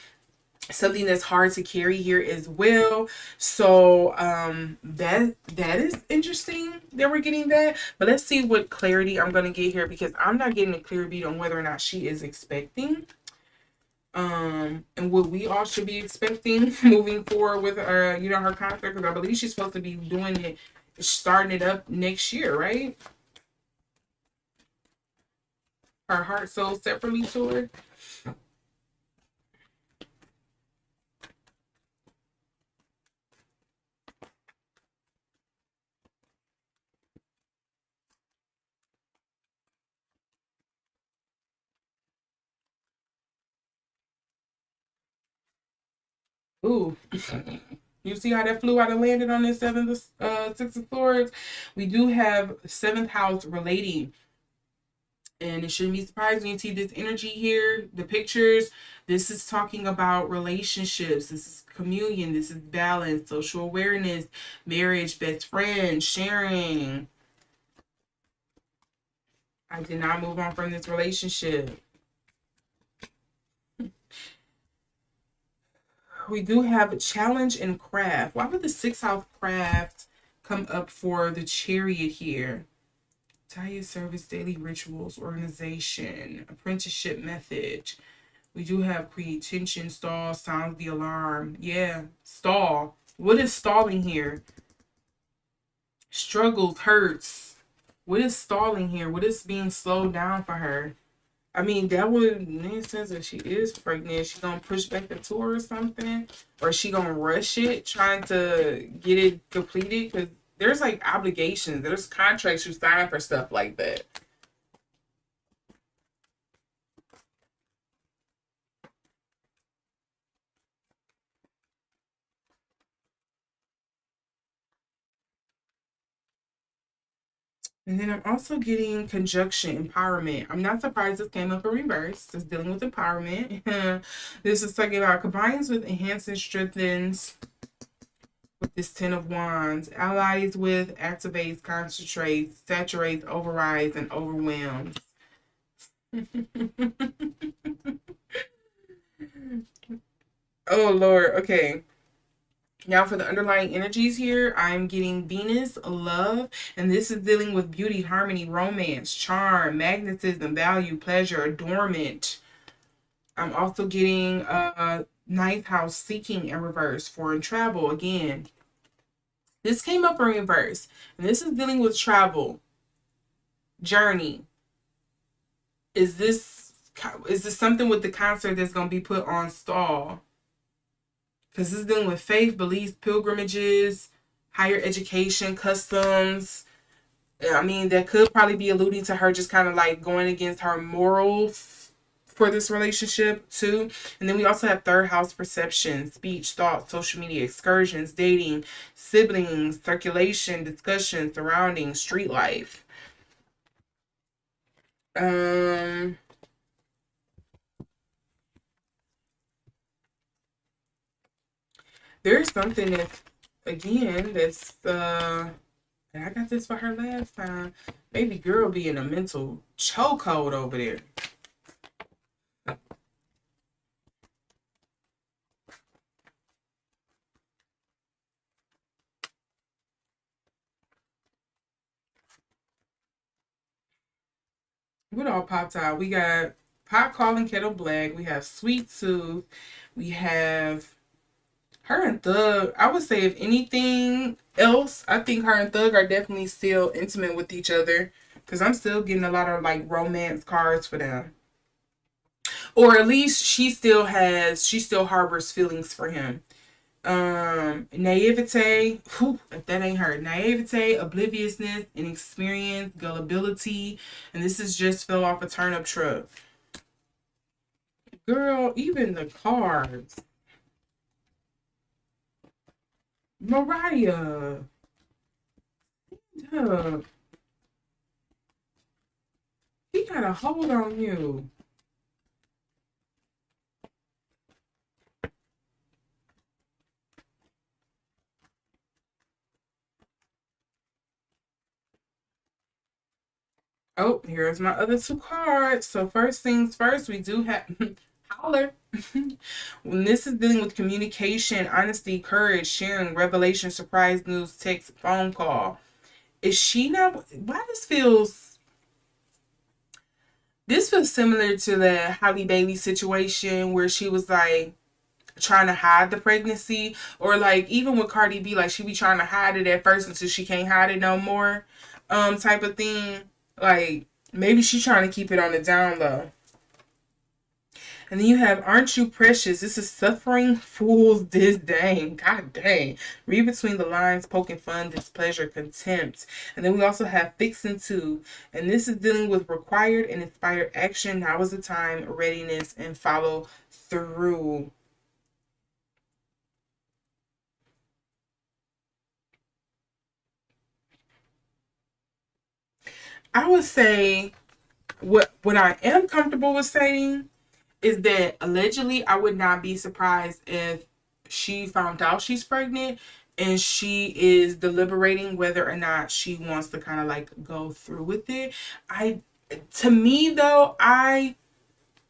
something that's hard to carry here as well. So that is interesting that we're getting that. But let's see what clarity I'm going to get here, because I'm not getting a clear beat on whether or not she is expecting. And what we all should be expecting moving forward with her concert, because I believe she's supposed to be doing it, starting it up next year, right? Her Heart Soul Separately tour. Ooh. You see how that flew out and landed on this six of swords? We do have seventh house relating. And it shouldn't be surprised when you see this energy here, the pictures. This is talking about relationships. This is communion. This is balance, social awareness, marriage, best friends, sharing. I did not move on from this relationship. We do have a challenge and craft. Why would the sixth house craft come up for the chariot here? Diet, service, daily rituals, organization, apprenticeship method. We do have create tension, stall, sound the alarm. Yeah, stall. What is stalling here? Struggles, hurts. What is stalling here? What is being slowed down for her? I mean, that would make sense if she is pregnant. She gonna push back the tour or something, or she gonna rush it, trying to get it completed. Because there's like obligations, there's contracts you sign for stuff like that. And then I'm also getting conjunction, empowerment. I'm not surprised this came up in reverse. It's dealing with empowerment. This is talking about combines with enhances, strengthens with this Ten of Wands. Allies with activates, concentrates, saturates, overrides, and overwhelms. Oh, Lord. Okay. Now for the underlying energies here, I'm getting Venus, love, and this is dealing with beauty, harmony, romance, charm, magnetism, value, pleasure, adornment. I'm also getting ninth house, seeking in reverse, foreign travel again. This came up in reverse, and this is dealing with travel, journey. Is this something with the concert that's going to be put on stall? Because this is dealing with faith, beliefs, pilgrimages, higher education, customs. I mean, that could probably be alluding to her just kind of like going against her morals for this relationship too. And then we also have third house, perception, speech, thought, social media, excursions, dating, siblings, circulation, discussion, surroundings, street life. Um, there's something that, again, that's and I got this for her last time. Baby girl be in a mental chokehold over there. What all popped out? We got pot calling kettle black. We have sweet tooth. We have her and Thug. I would say if anything else, I think her and Thug are definitely still intimate with each other. Cause I'm still getting a lot of like romance cards for them. Or at least she still harbors feelings for him. Naivete, whew, if that ain't her. Naivete, obliviousness, inexperience, gullibility, and this is just fell off a turnip truck. Girl, even the cards. Mariah. Duh. He got a hold on you. Oh, here's my other two cards. So first things first, we do have holler. When this is dealing with communication, honesty, courage, sharing, revelation, surprise news, text, phone call. Is she not? Why this feels? This feels similar to the Halle Bailey situation where she was like trying to hide the pregnancy, or like even with Cardi B, like she be trying to hide it at first until she can't hide it no more, type of thing. Like maybe she's trying to keep it on the down low. And then you have Aren't You Precious? This is Suffering Fool's Disdain. God dang. Read between the lines, poking fun, displeasure, contempt. And then we also have Fixin' To. And this is dealing with required and inspired action. Now is the time, readiness, and follow through. I would say what I am comfortable with saying is that allegedly I would not be surprised if she found out she's pregnant and she is deliberating whether or not she wants to kind of like go through with it. To me though, and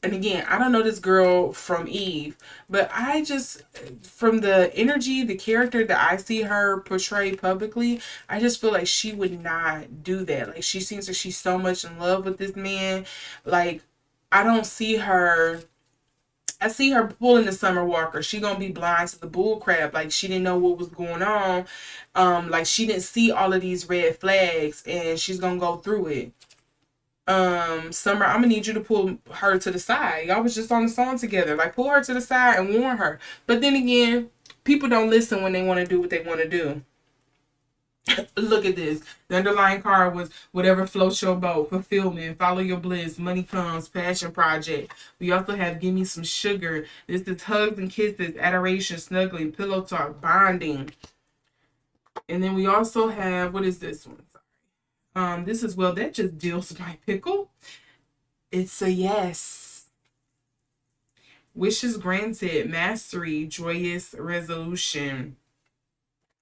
again, I don't know this girl from Eve, but I just, from the energy, the character that I see her portray publicly, I just feel like she would not do that. Like, she seems like she's so much in love with this man. Like, I don't see her. I see her pulling the Summer Walker. She gonna be blind to the bull crap. Like, she didn't know what was going on. Like, she didn't see all of these red flags, and she's gonna go through it. Summer, I'm gonna need you to pull her to the side. Y'all was just on the song together. Like, pull her to the side and warn her. But then again, people don't listen when they want to do what they want to do. Look at this. The underlying card was whatever floats your boat, fulfillment, follow your bliss, money comes, passion project. We also have give me some sugar. This is hugs and kisses, adoration, snuggling, pillow talk, bonding. And then we also have, what is this one? This is, well, that just deals my pickle. It's a yes. Wishes granted, mastery, joyous resolution.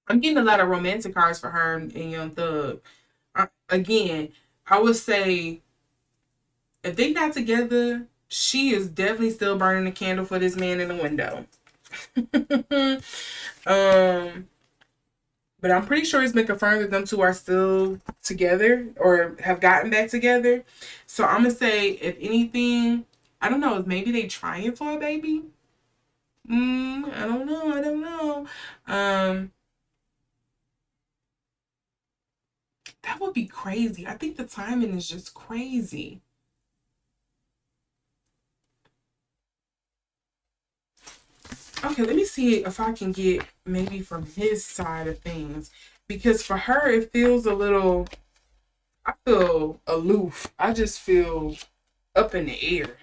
I'm getting a lot of romantic cards for her and Young Thug. Again, I would say if they not together, she is definitely still burning the candle for this man in the window. But I'm pretty sure it's been confirmed that them two are still together or have gotten back together. So I'm going to say, if anything, I don't know, maybe they trying for a baby. I don't know. That would be crazy. I think the timing is just crazy. Okay, let me see if I can get maybe from his side of things. Because for her, it feels a little, I feel aloof. I just feel up in the air.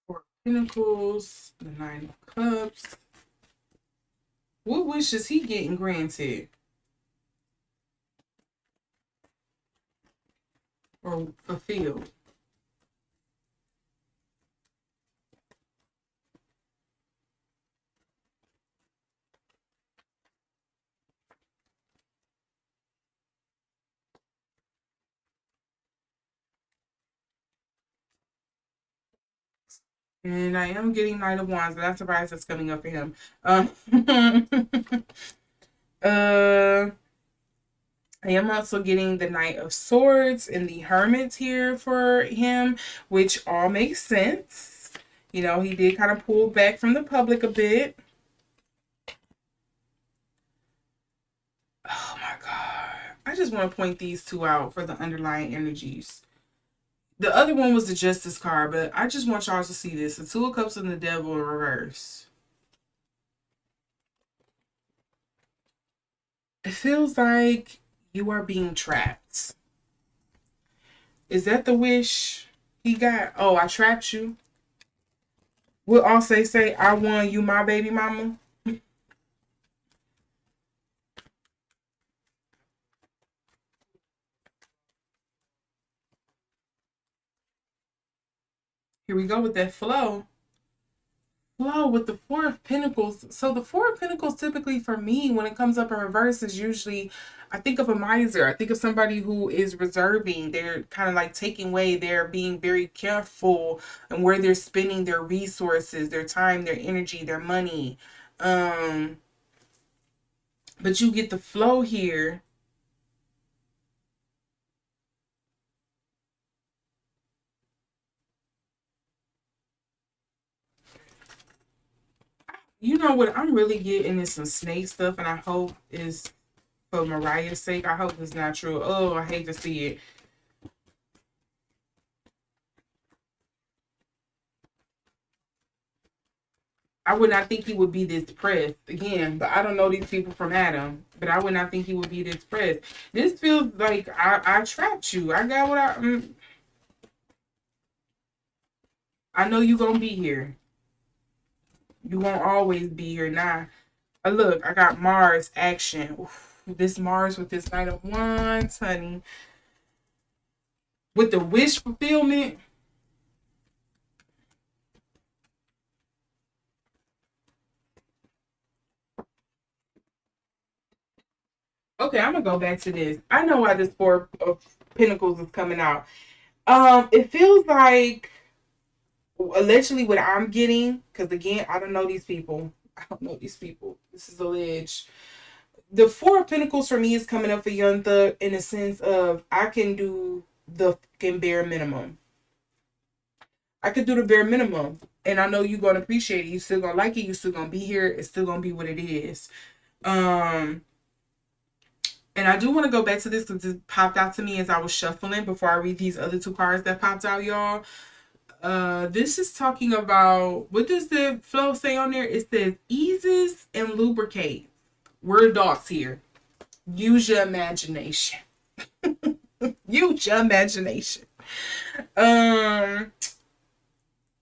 Four of Pentacles, the Nine of Cups. What wish is he getting granted? Or fulfilled? And I am getting Knight of Wands, but I'm surprised that's coming up for him. uh, I am also getting the Knight of Swords and the Hermit here for him, which all makes sense. You know, he did kind of pull back from the public a bit. Oh my God. I just want to point these two out for the underlying energies. The other one was the Justice card, but I just want y'all to see this. The Two of Cups and the Devil in reverse. It feels like you are being trapped. Is that the wish he got? Oh, I trapped you. We'll all say, I won, you my baby mama. Here we go with that flow with the Four of Pentacles. So the Four of Pentacles typically for me, when it comes up in reverse, is usually, I think of a miser. I think of somebody who is reserving. They're kind of like taking away. They're being very careful and where they're spending their resources, their time, their energy, their money. But you get the flow here. You know what? I'm really getting into some snake stuff, and I hope is for Mariah's sake. I hope it's not true. Oh, I hate to see it. I would not think he would be this pressed again, but I don't know these people from Adam. But I would not think he would be this pressed. This feels like I trapped you. I got what I know you gonna be here. You won't always be here. Nah. Look, I got Mars action. Oof, this Mars with this Knight of Wands, honey. With the wish fulfillment. Okay, I'm gonna go back to this. I know why this Four of Pentacles is coming out. It feels like allegedly what I'm getting, because again, I don't know these people. I don't know these people. This is alleged. The Four of Pentacles for me is coming up for Young Thug in the sense of I can do the fucking bare minimum. I could do the bare minimum. And I know you're gonna appreciate it. You still gonna like it. You still gonna be here. It's still gonna be what it is. And I do want to go back to this because it popped out to me as I was shuffling before I read these other two cards that popped out, y'all. This is talking about, what does the flow say on there? It says eases and lubricate. We're adults here. Use your imagination. Use your imagination. And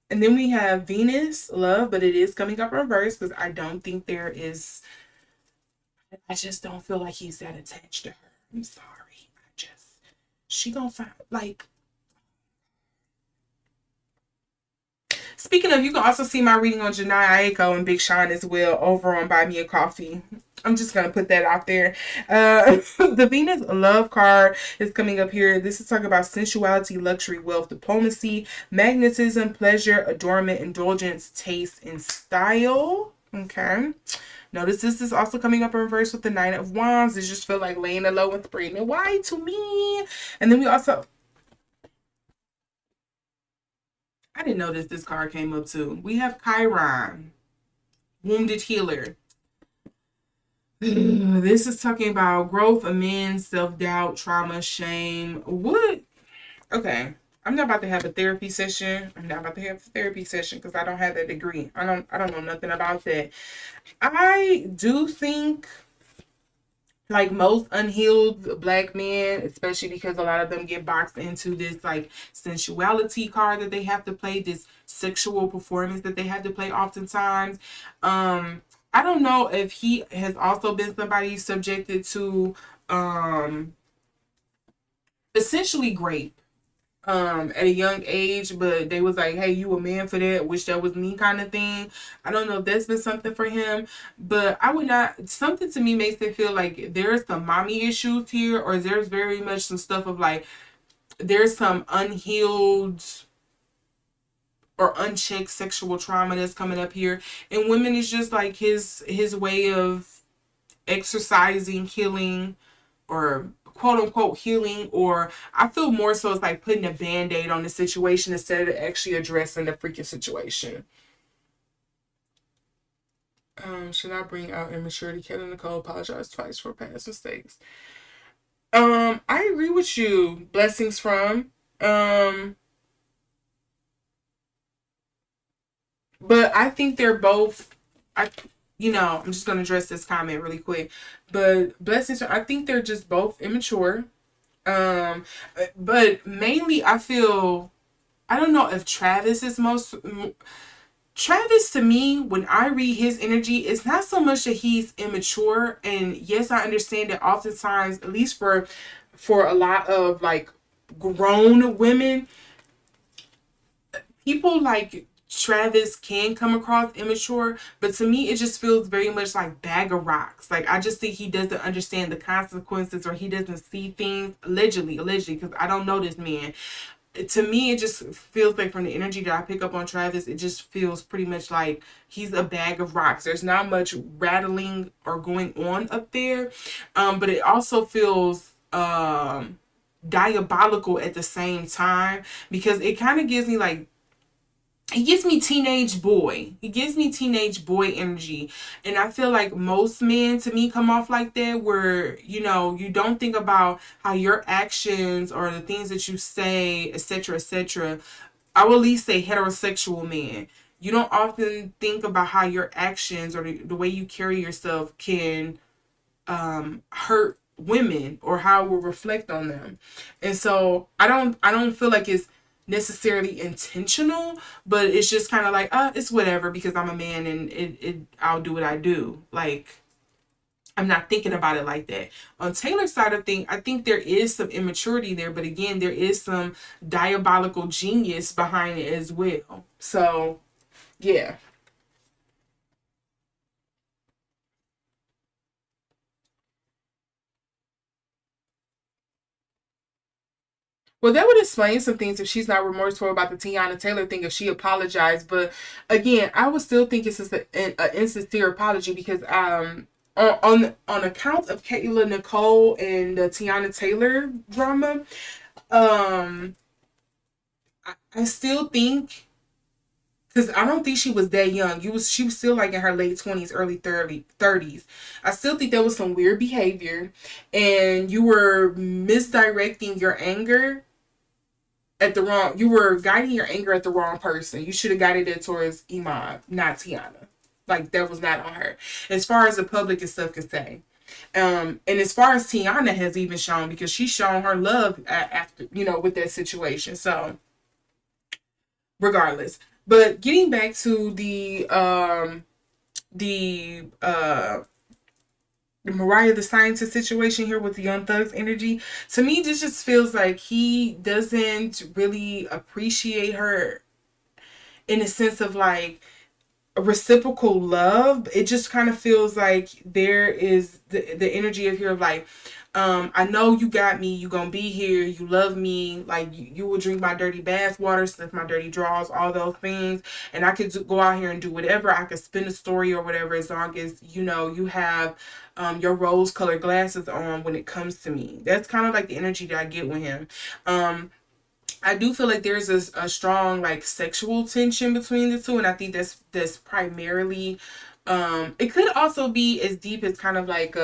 then we have Venus, love, but it is coming up reverse because I don't think there is, I just don't feel like he's that attached to her. I'm sorry. She gonna find, like, speaking of, you can also see my reading on Janae Aiko and Big Sean as well over on Buy Me a Coffee. I'm just going to put that out there. The Venus love card is coming up here. This is talking about sensuality, luxury, wealth, diplomacy, magnetism, pleasure, adornment, indulgence, taste, and style. Okay. Notice this is also coming up in reverse with the Nine of Wands. It just feel like laying low and spreading it wide to me. And then we also... I didn't notice this card came up too. We have Chiron, wounded healer. This is talking about growth, amends, self-doubt, trauma, shame. What? Okay. I'm not about to have a therapy session. Because I don't have that degree. I don't know nothing about that. I do think, like most unhealed black men, especially because a lot of them get boxed into this like sensuality card that they have to play, this sexual performance that they have to play oftentimes. I don't know if he has also been somebody subjected to essentially grape at a young age, but they was like, hey, you a man for that, wish that was me kind of thing. I don't know if that's been something for him, but I would not, something to me makes it feel like there's some mommy issues here, or there's very much some stuff of like, there's some unhealed or unchecked sexual trauma that's coming up here. And women is just like his way of exercising, healing, or quote unquote healing, or I feel more so it's like putting a band-aid on the situation instead of actually addressing the freaking situation. Should I bring out immaturity? Kayla Nicole apologized twice for past mistakes. I agree with you. Blessings from. But I think they're both, I'm just going to address this comment really quick. But blessings, I think they're just both immature. But mainly I feel, I don't know if Travis is Travis, to me, when I read his energy, it's not so much that he's immature. And yes, I understand that oftentimes, at least for a lot of like grown women, people like Travis can come across immature, but to me, it just feels very much like bag of rocks. Like, I just think he doesn't understand the consequences, or he doesn't see things allegedly, because I don't know this man. To me, it just feels like, from the energy that I pick up on Travis, it just feels pretty much like he's a bag of rocks. There's not much rattling or going on up there, but it also feels diabolical at the same time, because it kind of gives me like, he gives me teenage boy. He gives me teenage boy energy. And I feel like most men to me come off like that, where, you don't think about how your actions or the things that you say, etc., etc. I will at least say heterosexual men. You don't often think about how your actions or the way you carry yourself can hurt women, or how it will reflect on them. And so I don't feel like it's necessarily intentional, but it's just kind of like, it's whatever, because I'm a man, and I'll do what I do. Like, I'm not thinking about it like that. On Taylor's side of things, I think there is some immaturity there, but again, there is some diabolical genius behind it as well. So yeah. Well, that would explain some things if she's not remorseful about the Tiana Taylor thing, if she apologized. But again, I would still think it's just an insincere apology, because on account of Kayla Nicole and the Tiana Taylor drama, um, I still think, because I don't think she was that young. She was still like in her late 20s, early 30s. I still think there was some weird behavior, and you were misdirecting your anger at the wrong, you were guiding your anger at the wrong person. You should have guided it towards Iman, not Tiana. Like, that was not on her, as far as the public and stuff can say. And as far as Tiana has even shown, because she's shown her love after, with that situation. So regardless, but getting back to the Mariah the scientist situation here with the Young Thugs energy, to me this just feels like he doesn't really appreciate her, in a sense of like a reciprocal love. It just kind of feels like there is the energy of here of like, I know you got me, you gonna be here, you love me, like you will drink my dirty bath water, sniff my dirty drawers, all those things, and I could go out here and do whatever. I could spin a story or whatever, as long as you have your rose colored glasses on when it comes to me. That's kind of like the energy that I get with him. I do feel like there's a strong like sexual tension between the two, and I think that's primarily. It could also be as deep as kind of like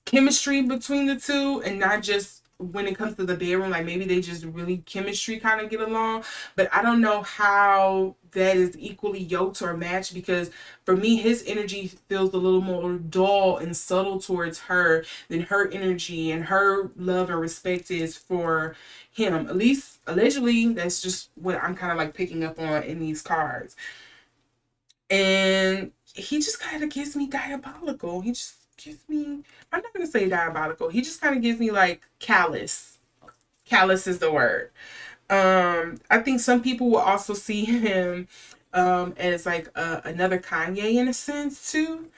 chemistry between the two, and not just when it comes to the bedroom. Like, maybe they just really chemistry kind of get along, but I don't know how that is equally yoked or matched, because for me his energy feels a little more dull and subtle towards her than her energy and her love and respect is for him. At least allegedly, that's just what I'm kind of like picking up on in these cards. And he just kind of gives me diabolical. He just gives me, I'm not going to say diabolical. He just kind of gives me like callous. Callous is the word. I think some people will also see him as like another Kanye in a sense too.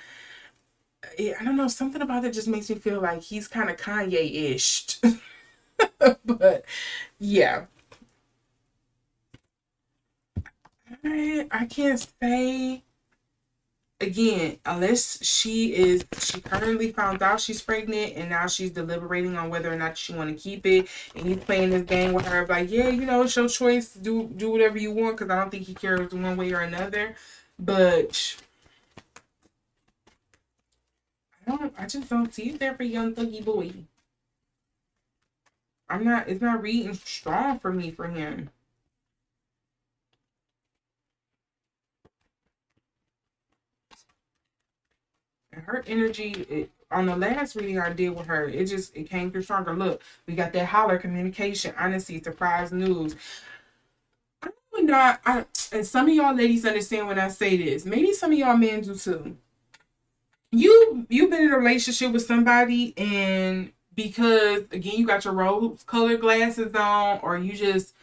I don't know, something about it just makes me feel like he's kind of Kanye-ish. But yeah, I can't say, again, unless she currently found out she's pregnant, and now she's deliberating on whether or not she want to keep it, and he's playing this game with her like, yeah, it's your choice, do whatever you want, because I don't think he cares one way or another. But I just don't see it there for young thuggy boy. It's not reading strong for me for him. And her energy, on the last reading I did with her, it came through stronger. Look, we got that holler, communication, honesty, surprise news. I would not, and some of y'all ladies understand when I say this. Maybe some of y'all men do too. You've been in a relationship with somebody, and because again, you got your rose colored glasses on, or you just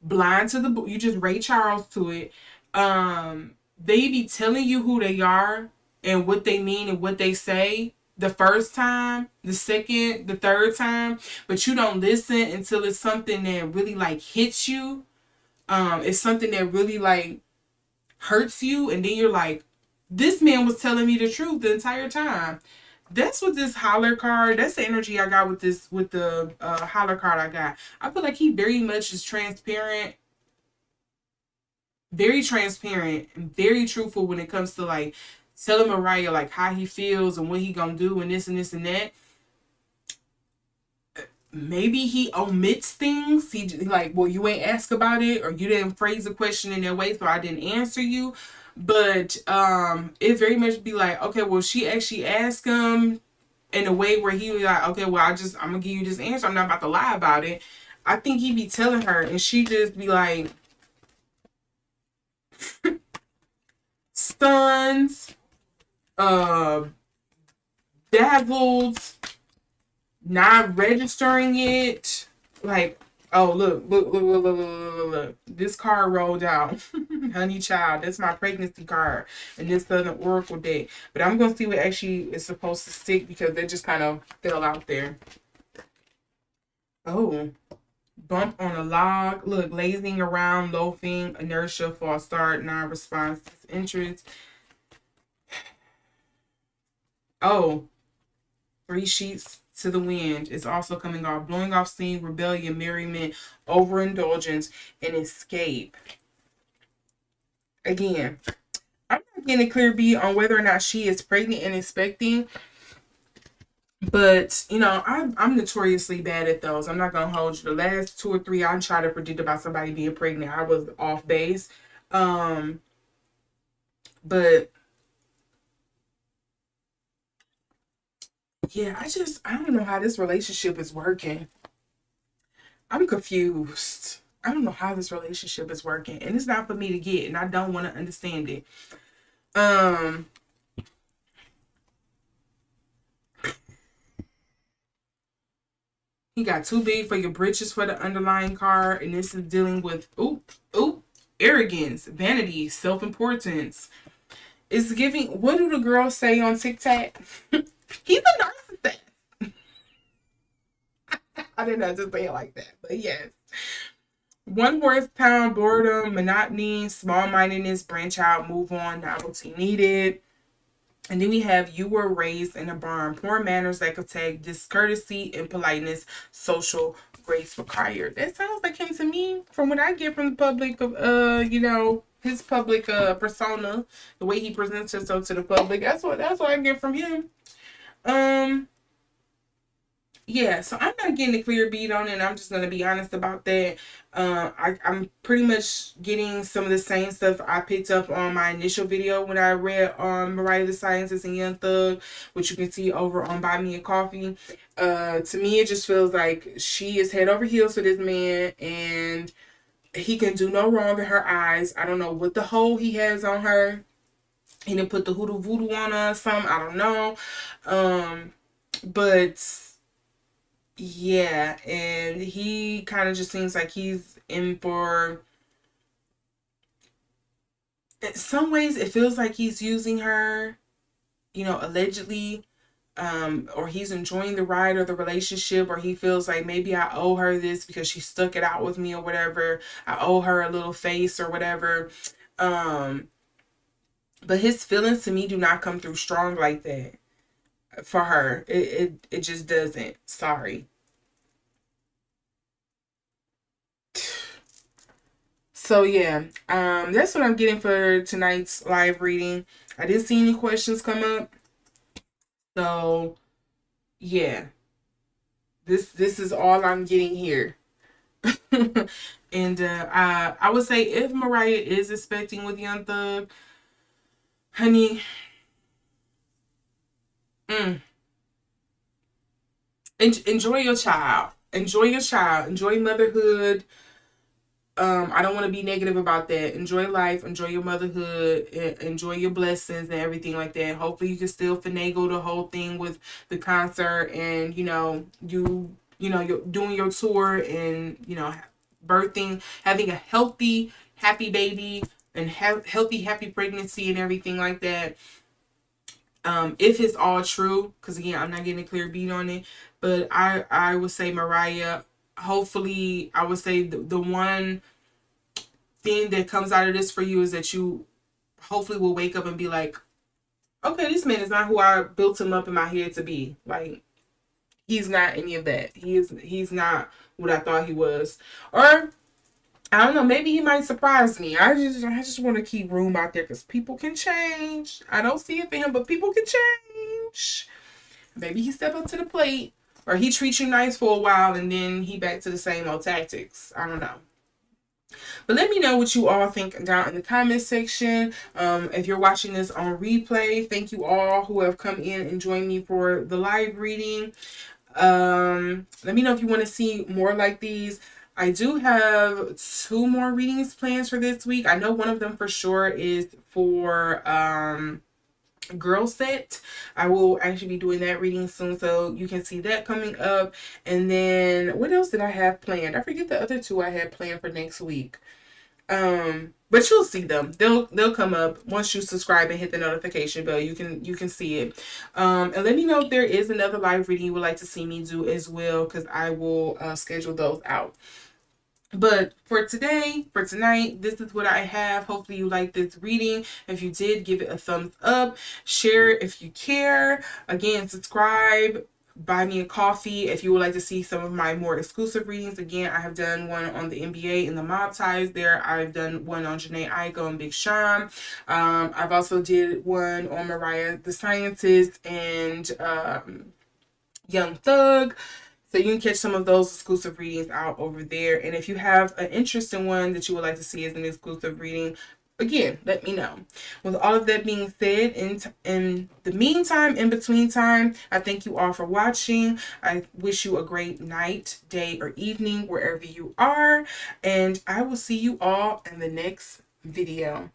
blind to the, you just Ray Charles to it. They be telling you who they are and what they mean and what they say the first time, the second, the third time, but you don't listen until it's something that really like hits you. It's something that really like hurts you, and then you're like, this man was telling me the truth the entire time. That's what this holler card, that's the energy I got with this, with the holler card I got. I feel like he very much is transparent, very transparent and very truthful when it comes to like telling Mariah like how he feels and what he gonna do and this and this and that. Maybe he omits things. He like, well, you ain't ask about it, or you didn't phrase the question in that way, so I didn't answer you. But it very much be like, okay, well, she actually asked him in a way where he was like, okay, well, I'm gonna give you this answer. I'm not about to lie about it. I think he be telling her, and she just be like, stuns, dazzled, not registering it. Like, oh, look. This card rolled out. Honey child, that's my pregnancy card. And this is an oracle deck. But I'm going to see what actually is supposed to stick, because they just kind of fell out there. Oh, bump on a log. Look, lazing around, loafing, inertia, false start, non-response, interest. Oh, 3 sheets to the wind is also coming off. Blowing off steam, rebellion, merriment, overindulgence, and escape. Again, I'm not getting a clear beat on whether or not she is pregnant and expecting. But, you know, I'm notoriously bad at those. I'm not going to hold you. The last 2 or 3 I tried to predict about somebody being pregnant, I was off base. But yeah, I don't know how this relationship is working. I'm confused. I don't know how this relationship is working, and it's not for me to get, and I don't want to understand it. He got too big for your britches for the underlying card, and this is dealing with arrogance, vanity, self-importance. It's giving. What do the girls say on TikTok? He's a narcissist. I didn't know to say it like that, but yes. 1 horsepower, boredom, monotony, small-mindedness, branch out, move on, novelty needed. And then we have, you were raised in a barn, poor manners that could take discourtesy and politeness, social grace required. That sounds like him to me, from what I get from the public of you know, his public persona, the way he presents himself to the public. That's what I get from him. Yeah, so I'm not getting a clear beat on it, and I'm just going to be honest about that. I'm pretty much getting some of the same stuff I picked up on my initial video when I read on Mariah the Scientist and Young Thug, which you can see over on Buy Me a Coffee. To me, it just feels like she is head over heels for this man, and he can do no wrong in her eyes. I don't know what the hole he has on her. He didn't put the hoodoo voodoo on her or something. I don't know. But yeah, and he kind of just seems like he's in for, in some ways it feels like he's using her, you know, allegedly, or he's enjoying the ride or the relationship, or he feels like maybe I owe her this because she stuck it out with me or whatever. I owe her a little face or whatever. But his feelings to me do not come through strong like that for her. It just doesn't. Sorry. So yeah, that's what I'm getting for tonight's live reading. I didn't see any questions come up. So yeah, this is all I'm getting here. And I would say, if Mariah is expecting with Young Thug, honey, enjoy your child. Enjoy your child. Enjoy motherhood. I don't want to be negative about that. Enjoy life, enjoy your motherhood, enjoy your blessings and everything like that. Hopefully you can still finagle the whole thing with the concert, and you're doing your tour, and birthing, having a healthy, happy baby, and healthy, happy pregnancy and everything like that. If it's all true, because again, I'm not getting a clear beat on it, but I would say Mariah, hopefully, I would say the one thing that comes out of this for you is that you hopefully will wake up and be like, okay, this man is not who I built him up in my head to be. Like, he's not any of that. He's not what I thought he was. Or I don't know, maybe he might surprise me. I just want to keep room out there because people can change. I don't see it for him, but people can change. Maybe he step up to the plate, or he treats you nice for a while and then he back to the same old tactics. I don't know. But let me know what you all think down in the comment section. If you're watching this on replay, thank you all who have come in and joined me for the live reading. Let me know if you want to see more like these. I do have 2 more readings planned for this week. I know one of them for sure is for girl set. I will actually be doing that reading soon, so you can see that coming up. And then what else did I have planned? I forget the other 2 I had planned for next week. But you'll see them. They'll come up once you subscribe and hit the notification bell. You can see it. And let me know if there is another live reading you would like to see me do as well, because I will schedule those out. But for tonight, this is what I have. Hopefully you like this reading. If you did, give it a thumbs up. Share if you care. Again, subscribe. Buy me a coffee if you would like to see some of my more exclusive readings. Again, I have done one on the NBA and the mob ties there. I've done one on Janae Aiko and Big Sean. I've also did one on Mariah the Scientist and Young Thug. So you can catch some of those exclusive readings out over there. And if you have an interest in one that you would like to see as an exclusive reading, again, let me know. With all of that being said, in the meantime, in between time, I thank you all for watching. I wish you a great night, day, or evening, wherever you are. And I will see you all in the next video.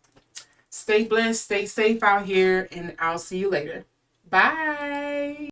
Stay blessed, stay safe out here, and I'll see you later. Bye.